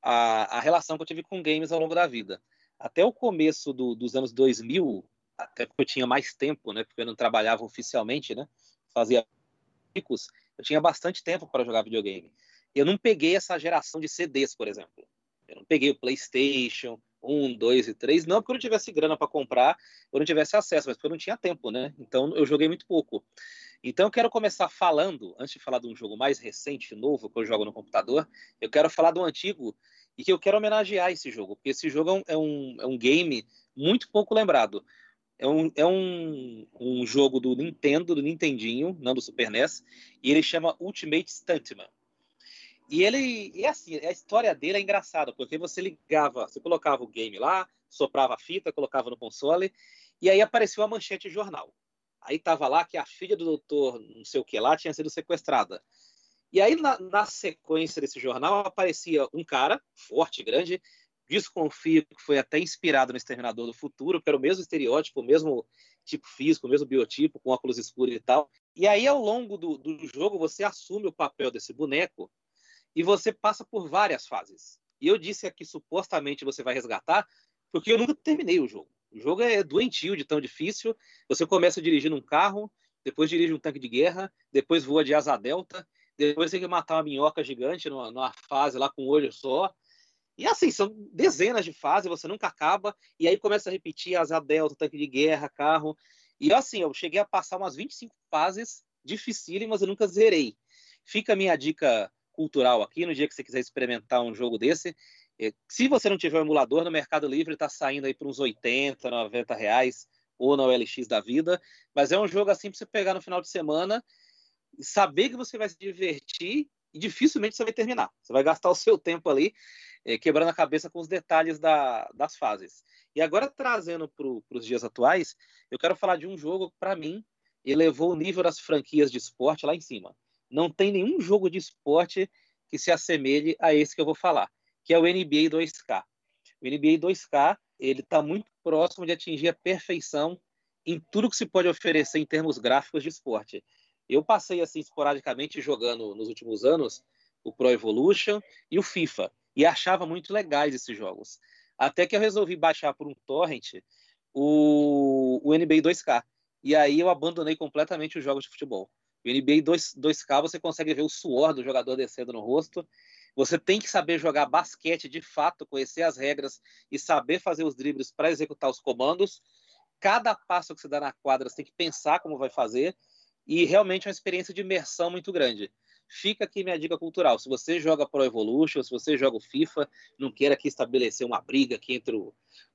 a relação que eu tive com games ao longo da vida. Até o começo dos anos 2000, até porque eu tinha mais tempo, né, porque eu não trabalhava oficialmente, né, fazia bicos, eu tinha bastante tempo para jogar videogame. Eu não peguei essa geração de CDs, por exemplo. Eu não peguei o PlayStation 1, 2 e 3, não porque eu não tivesse grana para comprar, eu não tivesse acesso, mas porque eu não tinha tempo, né? Então eu joguei muito pouco. Então eu quero começar falando, antes de falar de um jogo mais recente, novo, que eu jogo no computador, eu quero falar do antigo e que eu quero homenagear esse jogo, porque esse jogo é um game muito pouco lembrado. É um jogo do Nintendo, do Nintendinho, não do Super NES, e ele chama Ultimate Stuntman. E assim, a história dele é engraçada, porque você colocava o game lá, soprava a fita, colocava no console, e aí apareceu a manchete de jornal. Aí tava lá que a filha do doutor não sei o que lá tinha sido sequestrada. E aí na sequência desse jornal aparecia um cara, forte, grande, desconfio que foi até inspirado no Exterminador do Futuro, que era o mesmo estereótipo, o mesmo tipo físico, o mesmo biotipo, com óculos escuros e tal. E aí ao longo do jogo você assume o papel desse boneco, e você passa por várias fases. E eu disse aqui, supostamente, você vai resgatar, porque eu nunca terminei o jogo. O jogo é doentio de tão difícil. Você começa dirigindo um carro, depois dirige um tanque de guerra, depois voa de asa delta, depois tem que matar uma minhoca gigante numa fase lá com um olho só. E assim, são dezenas de fases, você nunca acaba, e aí começa a repetir asa delta, tanque de guerra, carro. E assim, eu cheguei a passar umas 25 fases dificílimas, eu nunca zerei. Fica a minha dica cultural aqui, no dia que você quiser experimentar um jogo desse. Se você não tiver um emulador, no Mercado Livre está saindo aí por uns 80, 90 reais, ou na OLX da vida. Mas é um jogo assim para você pegar no final de semana, saber que você vai se divertir e dificilmente você vai terminar. Você vai gastar o seu tempo ali quebrando a cabeça com os detalhes das fases. E agora, trazendo para os dias atuais, eu quero falar de um jogo que, para mim, elevou o nível das franquias de esporte lá em cima. Não tem nenhum jogo de esporte que se assemelhe a esse que eu vou falar, que é o NBA 2K. O NBA 2K ele está muito próximo de atingir a perfeição em tudo que se pode oferecer em termos gráficos de esporte. Eu passei assim esporadicamente jogando nos últimos anos o Pro Evolution e o FIFA, e achava muito legais esses jogos. Até que eu resolvi baixar por um torrent o NBA 2K. E aí eu abandonei completamente os jogos de futebol. O NBA 2K você consegue ver o suor do jogador descendo no rosto. Você tem que saber jogar basquete de fato, conhecer as regras e saber fazer os dribles para executar os comandos. Cada passo que você dá na quadra, você tem que pensar como vai fazer. E realmente é uma experiência de imersão muito grande. Fica aqui minha dica cultural. Se você joga Pro Evolution, se você joga o FIFA, não queira aqui estabelecer uma briga aqui entre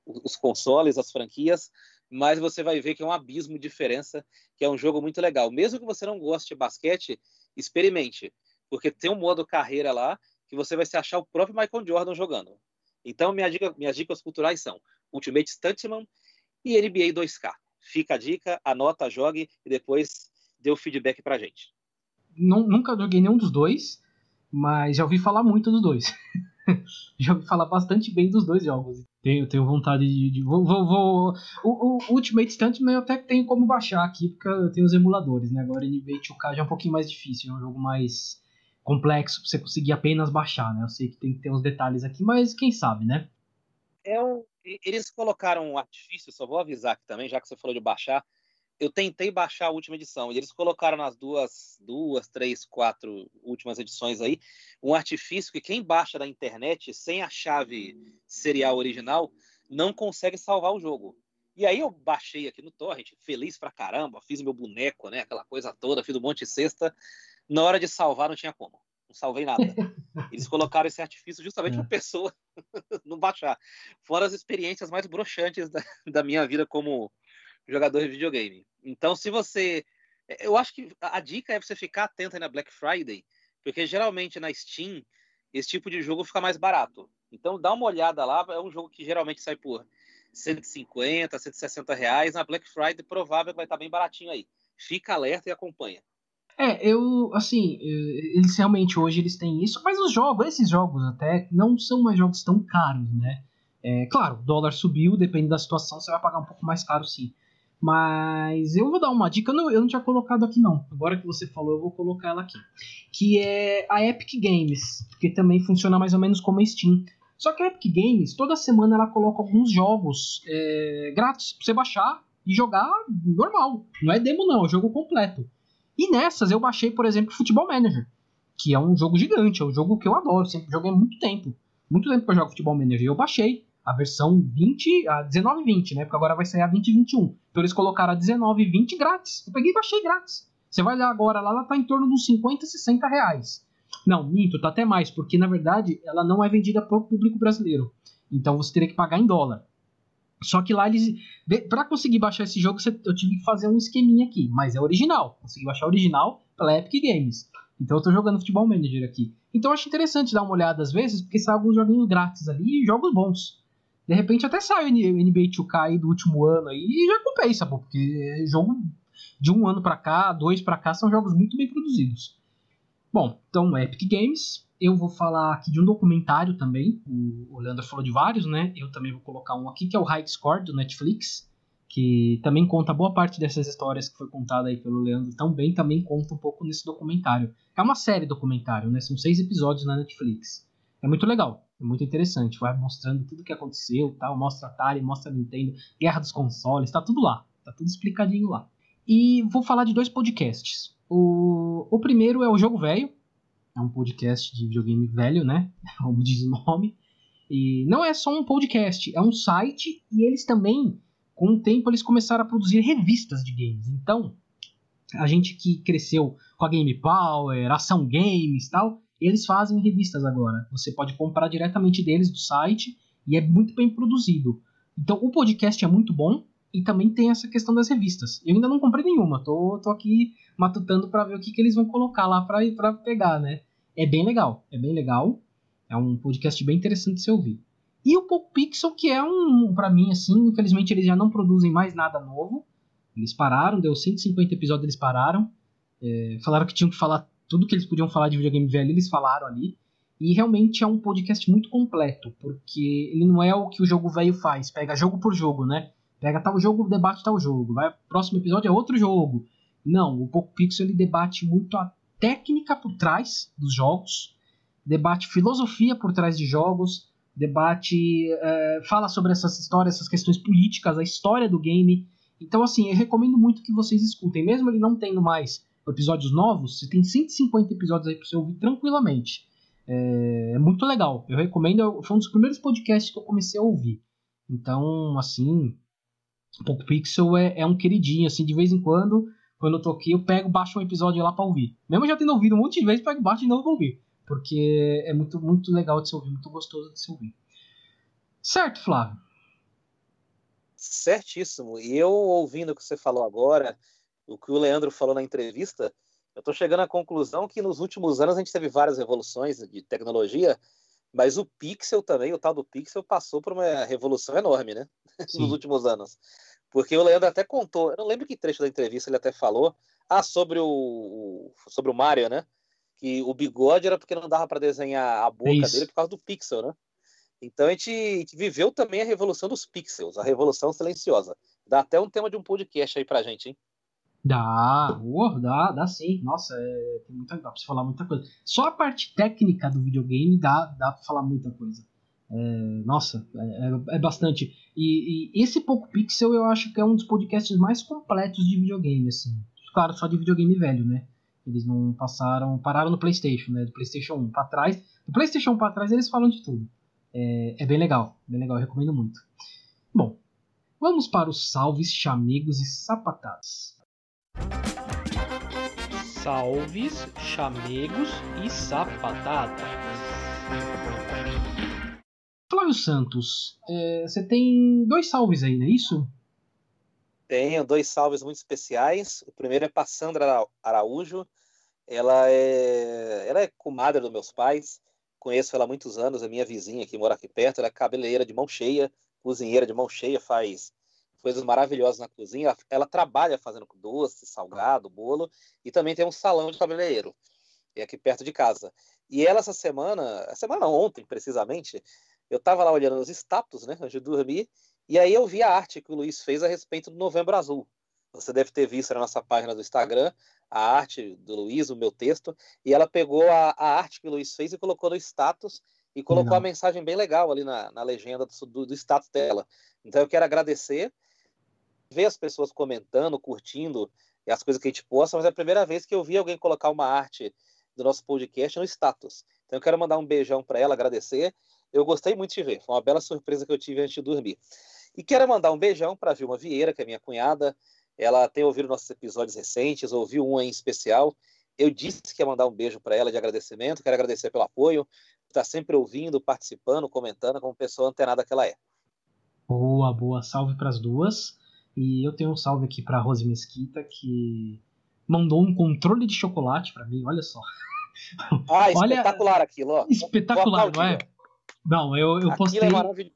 os consoles, as franquias, mas você vai ver que é um abismo de diferença, que é um jogo muito legal. Mesmo que você não goste de basquete, experimente, porque tem um modo carreira lá que você vai se achar o próprio Michael Jordan jogando. Então, minhas dicas culturais são Ultimate Stuntman e NBA 2K. Fica a dica, anota, jogue e depois dê o feedback pra gente. Nunca joguei nenhum dos dois, mas já ouvi falar muito dos dois. Já ouvi falar bastante bem dos dois jogos. Tenho vontade de o Ultimate Stuntman eu até tenho como baixar aqui, porque eu tenho os emuladores, né? Agora NBA 2K já é um pouquinho mais difícil, é um jogo mais complexo pra você conseguir apenas baixar, né? Eu sei que tem que ter uns detalhes aqui, mas quem sabe, né? Eles colocaram um artifício, só vou avisar aqui também, já que você falou de baixar. Eu tentei baixar a última edição e eles colocaram nas duas, três, quatro últimas edições aí um artifício que quem baixa da internet sem a chave serial original não consegue salvar o jogo. E aí eu baixei aqui no torrent, feliz pra caramba, fiz meu boneco, né, aquela coisa toda, fiz um monte de cesta. Na hora de salvar não tinha como, não salvei nada. Eles colocaram esse artifício justamente para pessoa não baixar. Fora as experiências mais broxantes da minha vida como jogador de videogame. Então, se você... Eu acho que a dica é você ficar atento aí na Black Friday, porque geralmente na Steam esse tipo de jogo fica mais barato. Então, dá uma olhada lá, é um jogo que geralmente sai por 150, 160 reais. Na Black Friday, provável que vai estar bem baratinho aí. Fica alerta e acompanha. Assim, eles realmente hoje eles têm isso, mas esses jogos até, não são mais jogos tão caros, né? Claro, o dólar subiu, depende da situação, você vai pagar um pouco mais caro sim. Mas eu vou dar uma dica, eu não tinha colocado aqui não. Agora que você falou, eu vou colocar ela aqui. Que é a Epic Games, que também funciona mais ou menos como a Steam. Só que a Epic Games, toda semana ela coloca alguns jogos grátis pra você baixar e jogar normal. Não é demo não, é o jogo completo. E nessas eu baixei, por exemplo, Futebol Manager, que é um jogo gigante, é um jogo que eu adoro, sempre joguei há muito tempo. Muito tempo que eu jogo Futebol Manager e eu baixei a versão 19/20, né? Porque agora vai sair a 20/21. Então eles colocaram a 19/20 grátis. Eu peguei e baixei grátis. Você vai olhar agora lá, ela tá em torno dos 50, 60 reais. Não, minto, tá até mais, porque na verdade ela não é vendida pro público brasileiro. Então você teria que pagar em dólar. Só que lá eles... Pra conseguir baixar esse jogo, eu tive que fazer um esqueminha aqui. Mas é original. Consegui baixar original pela Epic Games. Então eu tô jogando Futebol Manager aqui. Então eu acho interessante dar uma olhada às vezes, porque sai alguns joguinhos grátis ali e jogos bons. De repente até sai o NBA 2K aí do último ano aí e já compensa, pô. Porque jogo de um ano pra cá, 2 pra cá, são jogos muito bem produzidos. Bom, então Epic Games... Eu vou falar aqui de um documentário também. O Leandro falou de vários, né? Eu também vou colocar um aqui, que é o High Score, do Netflix, que também conta boa parte dessas histórias que foi contada aí pelo Leandro. Também conta um pouco nesse documentário. É uma série documentário, né? São 6 episódios na Netflix. É muito legal, é muito interessante. Vai mostrando tudo o que aconteceu, tal. Mostra Atari, mostra Nintendo, Guerra dos Consoles, tá tudo lá. Tá tudo explicadinho lá. E vou falar de 2 podcasts. O primeiro é o Jogo Velho, É um podcast de videogame velho, né? Como diz o nome. E não é só um podcast, é um site. E eles também, com o tempo, eles começaram a produzir revistas de games. Então, a gente que cresceu com a Game Power, Ação Games e tal, eles fazem revistas agora. Você pode comprar diretamente deles do site e é muito bem produzido. Então, o podcast é muito bom. E também tem essa questão das revistas. Eu ainda não comprei nenhuma. Tô aqui matutando para ver o que eles vão colocar lá para pegar, né? É bem legal. É bem legal. É um podcast bem interessante de se ouvir. E o Poco Pixel, que é para mim, assim, infelizmente eles já não produzem mais nada novo. Eles pararam, deu 150 episódios, eles pararam. Falaram que tinham que falar tudo que eles podiam falar de videogame velho, eles falaram ali. E realmente é um podcast muito completo, porque ele não é o que o jogo velho faz. Pega jogo por jogo, né? Pega tal jogo, debate tal jogo. Próximo episódio é outro jogo. Não, o Poco Pixel ele debate muito a técnica por trás dos jogos, debate filosofia por trás de jogos, fala sobre essas histórias, essas questões políticas, a história do game. Então, assim, eu recomendo muito que vocês escutem. Mesmo ele não tendo mais episódios novos, você tem 150 episódios aí pra você ouvir tranquilamente. É muito legal. Eu recomendo, foi um dos primeiros podcasts que eu comecei a ouvir. Então, assim, o Poco Pixel é um queridinho, assim, de vez em quando eu tô aqui, eu pego, baixo um episódio lá pra ouvir. Mesmo já tendo ouvido um monte de vezes, pego, baixo de novo pra ouvir. Porque é muito, muito legal de se ouvir, muito gostoso de se ouvir. Certo, Flávio? Certíssimo. E eu, ouvindo o que você falou agora, o que o Leandro falou na entrevista, eu tô chegando à conclusão que nos últimos anos a gente teve várias revoluções de tecnologia, mas o Pixel também, o tal do Pixel, passou por uma revolução enorme, né? Nos Sim. últimos anos. Porque o Leandro até contou, eu não lembro que trecho da entrevista ele até falou, sobre o Mario, né? Que o bigode era porque não dava para desenhar a É boca dele isso. por causa do pixel, né? Então a gente viveu também a revolução dos pixels, a revolução silenciosa. Dá até um tema de um podcast aí pra gente, hein? Dá sim. Nossa, dá pra você falar muita coisa. Só a parte técnica do videogame dá pra falar muita coisa. Nossa, é bastante. E esse Poco Pixel eu acho que é um dos podcasts mais completos de videogame, assim. Claro, só de videogame velho, né? Eles não pararam no PlayStation, né? Do PlayStation 1 pra trás. Do PlayStation 1 pra trás eles falam de tudo. É bem legal, eu recomendo muito. Bom, vamos para os salves, chamegos e sapatadas. Salves, chamegos e sapatadas. Flávio Santos, você tem 2 salves aí, não é isso? Tenho 2 salves muito especiais. O primeiro é para Sandra Araújo. Ela é comadre dos meus pais. Conheço ela há muitos anos, é minha vizinha que mora aqui perto. Ela é cabeleireira de mão cheia, cozinheira de mão cheia, faz coisas maravilhosas na cozinha. Ela trabalha fazendo doce, salgado, bolo e também tem um salão de cabeleireiro aqui perto de casa. E ela essa semana ontem precisamente, eu estava lá olhando os status, né, antes de dormir, e aí eu vi a arte que o Luiz fez a respeito do Novembro Azul. Você deve ter visto na nossa página do Instagram a arte do Luiz, o meu texto, e ela pegou a arte que o Luiz fez e colocou no status e colocou a Legal. mensagem bem legal ali na legenda do status dela. Então eu quero agradecer, ver as pessoas comentando, curtindo e as coisas que a gente posta, mas é a primeira vez que eu vi alguém colocar uma arte do nosso podcast no status. Então eu quero mandar um beijão para ela, agradecer. Eu gostei muito de ver, foi uma bela surpresa que eu tive antes de dormir. E quero mandar um beijão para a Vilma Vieira, que é minha cunhada. Ela tem ouvido nossos episódios recentes, ouviu um em especial. Eu disse que ia mandar um beijo para ela de agradecimento, quero agradecer pelo apoio, está sempre ouvindo, participando, comentando, como pessoa antenada que ela é. Boa, salve para as duas. E eu tenho um salve aqui para Rose Mesquita, que mandou um controle de chocolate para mim, olha só. Ah, Olha, espetacular aquilo, ó. espetacular, não é? Não, eu Aquilo postei. é maravilhoso.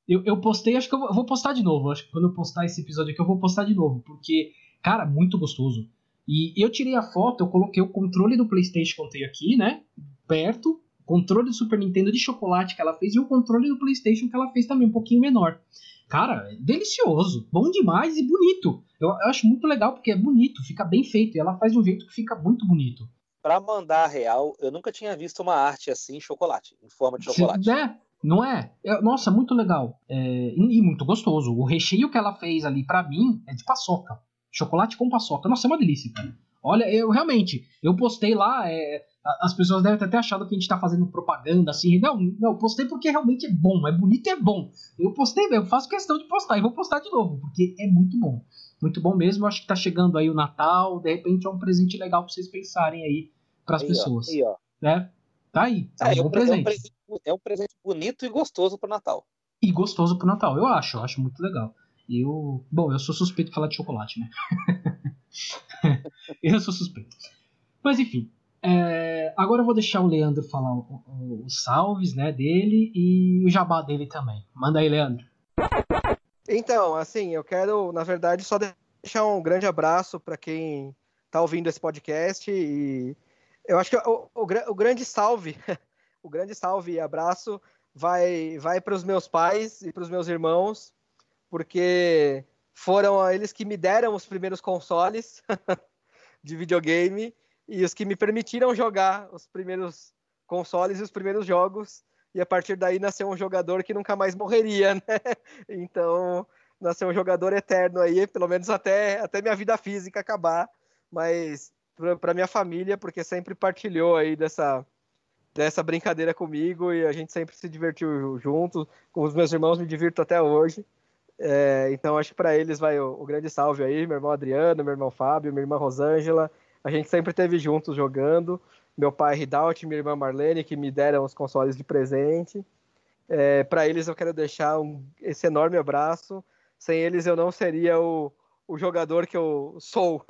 Eu postei, acho que eu vou postar de novo. Acho que quando eu postar esse episódio aqui, eu vou postar de novo. Porque, cara, muito gostoso. E eu tirei a foto, eu coloquei o controle do PlayStation que eu tenho aqui, né? Perto. Controle do Super Nintendo de chocolate que ela fez e o controle do PlayStation que ela fez também, um pouquinho menor. Cara, é delicioso, bom demais e bonito. Eu acho muito legal porque é bonito, fica bem feito. E ela faz de um jeito que fica muito bonito. Para mandar a real, eu nunca tinha visto uma arte assim em chocolate, em forma de chocolate. Não é? Nossa, muito legal. E muito gostoso. O recheio que ela fez ali pra mim é de paçoca. Chocolate com paçoca. Nossa, é uma delícia, cara. Olha, eu realmente, eu postei lá, As pessoas devem ter até achado que a gente tá fazendo propaganda, assim. Não, eu postei porque realmente é bom, é bonito e é bom. Eu postei, eu faço questão de postar e vou postar de novo, porque é muito bom. Muito bom mesmo, acho que tá chegando aí o Natal, de repente é um presente legal pra vocês pensarem aí pras pessoas. Aí, ó. Né? Tá aí, é um bom presente. É um presente bonito e gostoso pro Natal. E gostoso pro Natal, eu acho muito legal. Bom, eu sou suspeito de falar de chocolate, né? Eu sou suspeito. Mas enfim, agora eu vou deixar o Leandro falar os salves, né, dele e o jabá dele também. Manda aí, Leandro. Então, assim, eu quero, na verdade, só deixar um grande abraço para quem está ouvindo esse podcast e eu acho que o grande salve, o grande salve e abraço vai para os meus pais e para os meus irmãos, porque foram eles que me deram os primeiros consoles de videogame e os que me permitiram jogar os primeiros consoles e os primeiros jogos. E a partir daí nasceu um jogador que nunca mais morreria, né? Então, nasceu um jogador eterno aí, pelo menos até minha vida física acabar. Mas para minha família, porque sempre partilhou aí dessa brincadeira comigo e a gente sempre se divertiu junto. Com os meus irmãos me divirto até hoje. Então acho que para eles vai o grande salve aí, meu irmão Adriano, meu irmão Fábio, minha irmã Rosângela, a gente sempre esteve juntos jogando, meu pai Ridaut, minha irmã Marlene, que me deram os consoles de presente. Para eles eu quero deixar esse enorme abraço, sem eles eu não seria o jogador que eu sou.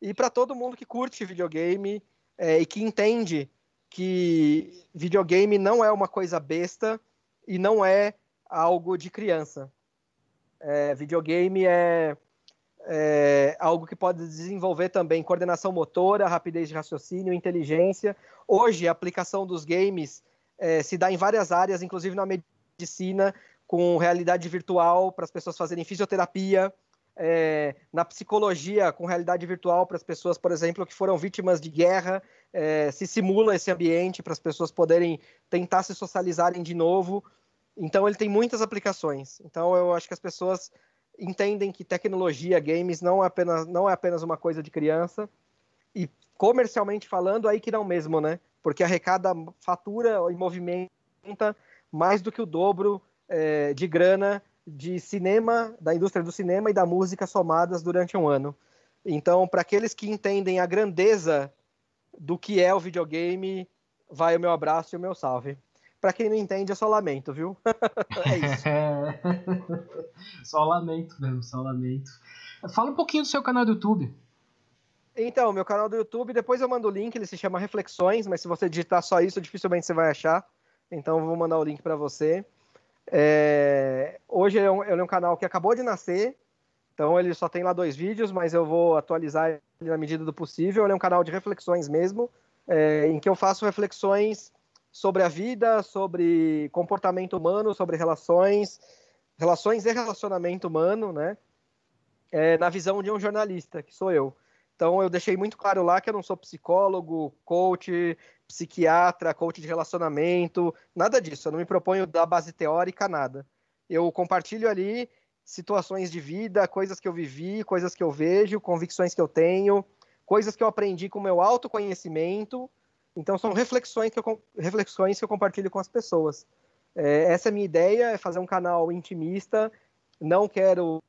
E para todo mundo que curte videogame e que entende que videogame não é uma coisa besta e não é algo de criança. Videogame é algo que pode desenvolver também coordenação motora, rapidez de raciocínio, inteligência. Hoje, a aplicação dos games se dá em várias áreas, inclusive na medicina, com realidade virtual para as pessoas fazerem fisioterapia, na psicologia, com realidade virtual para as pessoas, por exemplo, que foram vítimas de guerra, se simula esse ambiente para as pessoas poderem tentar se socializarem de novo. Então ele tem muitas aplicações. Então eu acho que as pessoas entendem que tecnologia, games, não é apenas uma coisa de criança. E comercialmente falando, aí que não mesmo, né? Porque arrecada, fatura e movimenta mais do que o dobro de grana de cinema, da indústria do cinema e da música somadas durante um ano. Então, para aqueles que entendem a grandeza do que é o videogame, vai o meu abraço e o meu salve. Para quem não entende, é só lamento, viu? É isso. Só lamento mesmo, só lamento. Fala um pouquinho do seu canal do YouTube. Então, meu canal do YouTube, depois eu mando o link, ele se chama Reflexões, mas se você digitar só isso, dificilmente você vai achar. Então, eu vou mandar o link para você. Hoje ele é um canal que acabou de nascer, então ele só tem lá 2 vídeos, mas eu vou atualizar ele na medida do possível. Ele é um canal de reflexões mesmo, em que eu faço reflexões sobre a vida, sobre comportamento humano, sobre relações e relacionamento humano, né? Na visão de um jornalista, que sou eu. Então eu deixei muito claro lá que eu não sou psicólogo, coach, psiquiatra, coach de relacionamento, nada disso. Eu não me proponho dar base teórica, nada. Eu compartilho ali situações de vida, coisas que eu vivi, coisas que eu vejo, convicções que eu tenho, coisas que eu aprendi com o meu autoconhecimento. Então são reflexões que eu compartilho com as pessoas. Essa é a minha ideia, é fazer um canal intimista. Não quero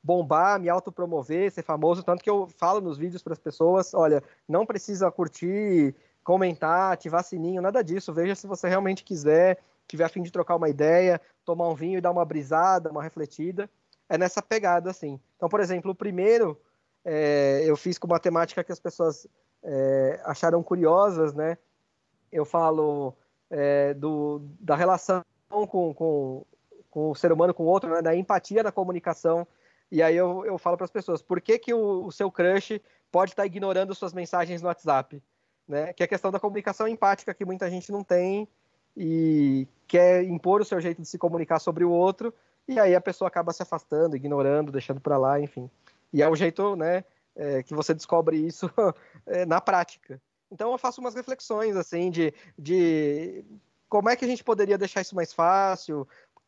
bombar, me autopromover, ser famoso, tanto que eu falo nos vídeos para as pessoas, olha, não precisa curtir, comentar, ativar sininho, nada disso, veja se você realmente quiser, tiver a fim de trocar uma ideia, tomar um vinho e dar uma brisada, uma refletida, é nessa pegada, assim. Então, por exemplo, o primeiro eu fiz com uma temática que as pessoas acharam curiosas, né? Eu falo da relação com o ser humano com o outro, né? Da empatia na comunicação. E aí eu falo para as pessoas, por que o seu crush pode estar ignorando suas mensagens no WhatsApp? Né? Que é a questão da comunicação empática que muita gente não tem e quer impor o seu jeito de se comunicar sobre o outro, e aí a pessoa acaba se afastando, ignorando, deixando para lá, enfim. E é o jeito, né, que você descobre isso na prática. Então eu faço umas reflexões, assim, de como é que a gente poderia deixar isso mais fácil,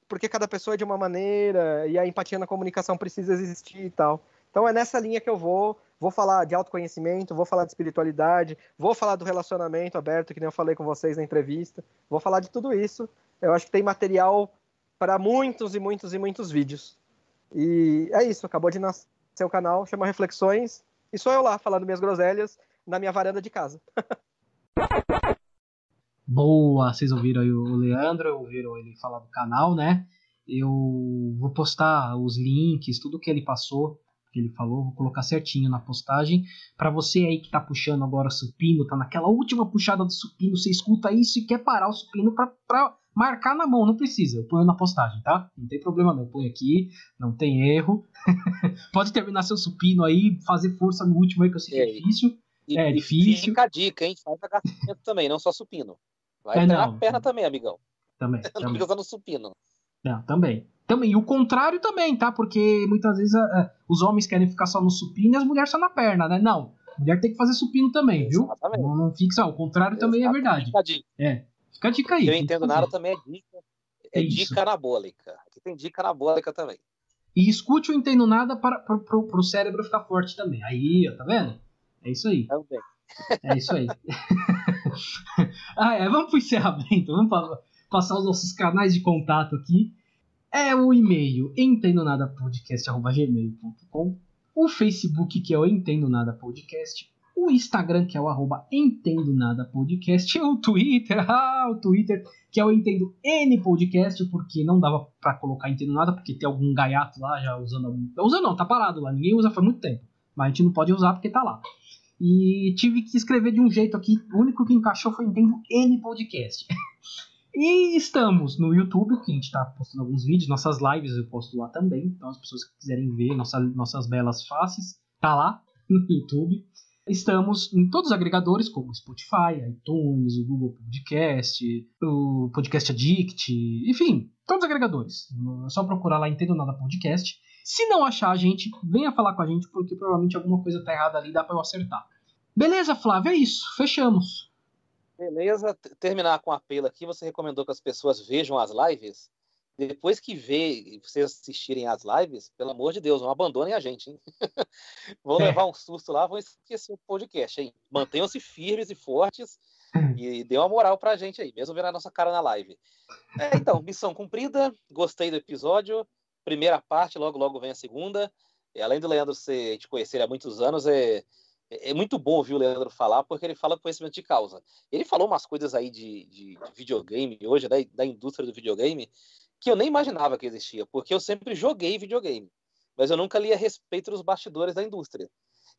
porque cada pessoa é de uma maneira, e a empatia na comunicação precisa existir e tal. Então é nessa linha que eu vou. Vou falar de autoconhecimento, vou falar de espiritualidade, vou falar do relacionamento aberto, que nem eu falei com vocês na entrevista. Vou falar de tudo isso. Eu acho que tem material para muitos e muitos e muitos vídeos. E é isso, acabou de nascer o canal, chama Reflexões, e sou eu lá, falando minhas groselhas na minha varanda de casa. Boa, vocês ouviram aí o Leandro, ouviram ele falar do canal, né? Eu vou postar os links, tudo que ele passou, que ele falou, vou colocar certinho na postagem. Para você aí que tá puxando agora o supino, tá naquela última puxada do supino, você escuta isso e quer parar o supino pra marcar na mão, não precisa, eu ponho na postagem, tá? Não tem problema não, eu ponho aqui, não tem erro. Pode terminar seu supino aí, fazer força no último aí, que eu sei que é difícil. É difícil. Fica a dica, hein? Faz agachamento também, não só supino. Vai treinar a perna também, amigão. Também. Não fica só no supino. Não, também. E o contrário também, tá? Porque muitas vezes os homens querem ficar só no supino e as mulheres só na perna, né? Não, a mulher tem que fazer supino também, Exatamente. Viu? Não fica só. O contrário também é verdade. Fica a dica. Fica a dica aí. Eu entendo nada também é dica. É dica anabólica. Aqui tem dica anabólica também. E escute o Entendo Nada pro cérebro ficar forte também. Aí, ó, tá vendo? É isso aí. Também. É isso aí. Vamos pro encerramento. Vamos passar os nossos canais de contato aqui. É o e-mail entendonadapodcast@gmail.com, o Facebook, que é o Entendo Nada Podcast, o Instagram, que é o @entendonadapodcast, o Twitter, que é o Entendo N Podcast, porque não dava pra colocar Entendo Nada, porque tem algum gaiato lá já usando. Não, tá parado lá, ninguém usa faz muito tempo, mas a gente não pode usar porque tá lá. E tive que escrever de um jeito aqui, o único que encaixou foi Entendo N Podcast. E estamos no YouTube, que a gente está postando alguns vídeos, nossas lives eu posto lá também, então as pessoas que quiserem ver nossas belas faces, tá lá no YouTube. Estamos em todos os agregadores, como Spotify, iTunes, o Google Podcast, o Podcast Addict, enfim, todos os agregadores. É só procurar lá Entendo Nada Podcast. Se não achar a gente, venha falar com a gente, porque provavelmente alguma coisa tá errada ali, dá para eu acertar. Beleza, Flávio, é isso, fechamos. Beleza, terminar com um apelo aqui, você recomendou que as pessoas vejam as lives. Depois que vocês assistirem as lives, pelo amor de Deus, não abandonem a gente, hein? Vão levar um susto lá, vão esquecer o podcast, hein? Mantenham-se firmes e fortes e dê uma moral pra gente aí, mesmo vendo a nossa cara na live. Então, missão cumprida, gostei do episódio, primeira parte, logo vem a segunda. E além do Leandro te conhecer há muitos anos, é muito bom ouvir o Leandro falar, porque ele fala conhecimento de causa. Ele falou umas coisas aí de videogame hoje, da indústria do videogame, que eu nem imaginava que existia, porque eu sempre joguei videogame, mas eu nunca li a respeito dos bastidores da indústria.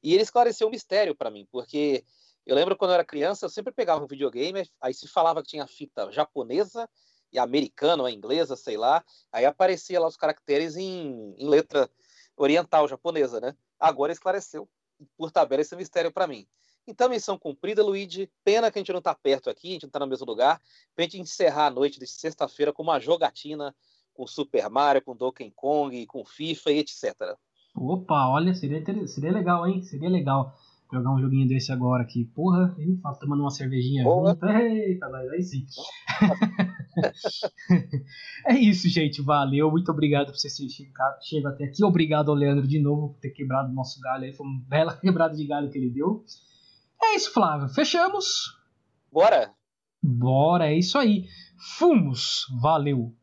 E ele esclareceu um mistério para mim, porque eu lembro quando eu era criança, eu sempre pegava um videogame, aí se falava que tinha fita japonesa e americana ou inglesa, sei lá, aí aparecia lá os caracteres em letra oriental japonesa, né? Agora esclareceu por tabela esse mistério para mim. Então, missão cumprida, Luigi. Pena que a gente não tá perto aqui, a gente não tá no mesmo lugar, pra gente encerrar a noite de sexta-feira com uma jogatina com Super Mario, com Donkey Kong, com FIFA e etc. Opa, olha, seria legal, hein? Seria legal jogar um joguinho desse agora aqui. Porra, eu falo, tomando uma cervejinha junto. Eita, aí sim. É isso, gente. Valeu. Muito obrigado por você ter chegado até aqui. Obrigado ao Leandro de novo por ter quebrado o nosso galho aí. Foi uma bela quebrada de galho que ele deu. É isso, Flávio. Fechamos. Bora, é isso aí. Fomos. Valeu.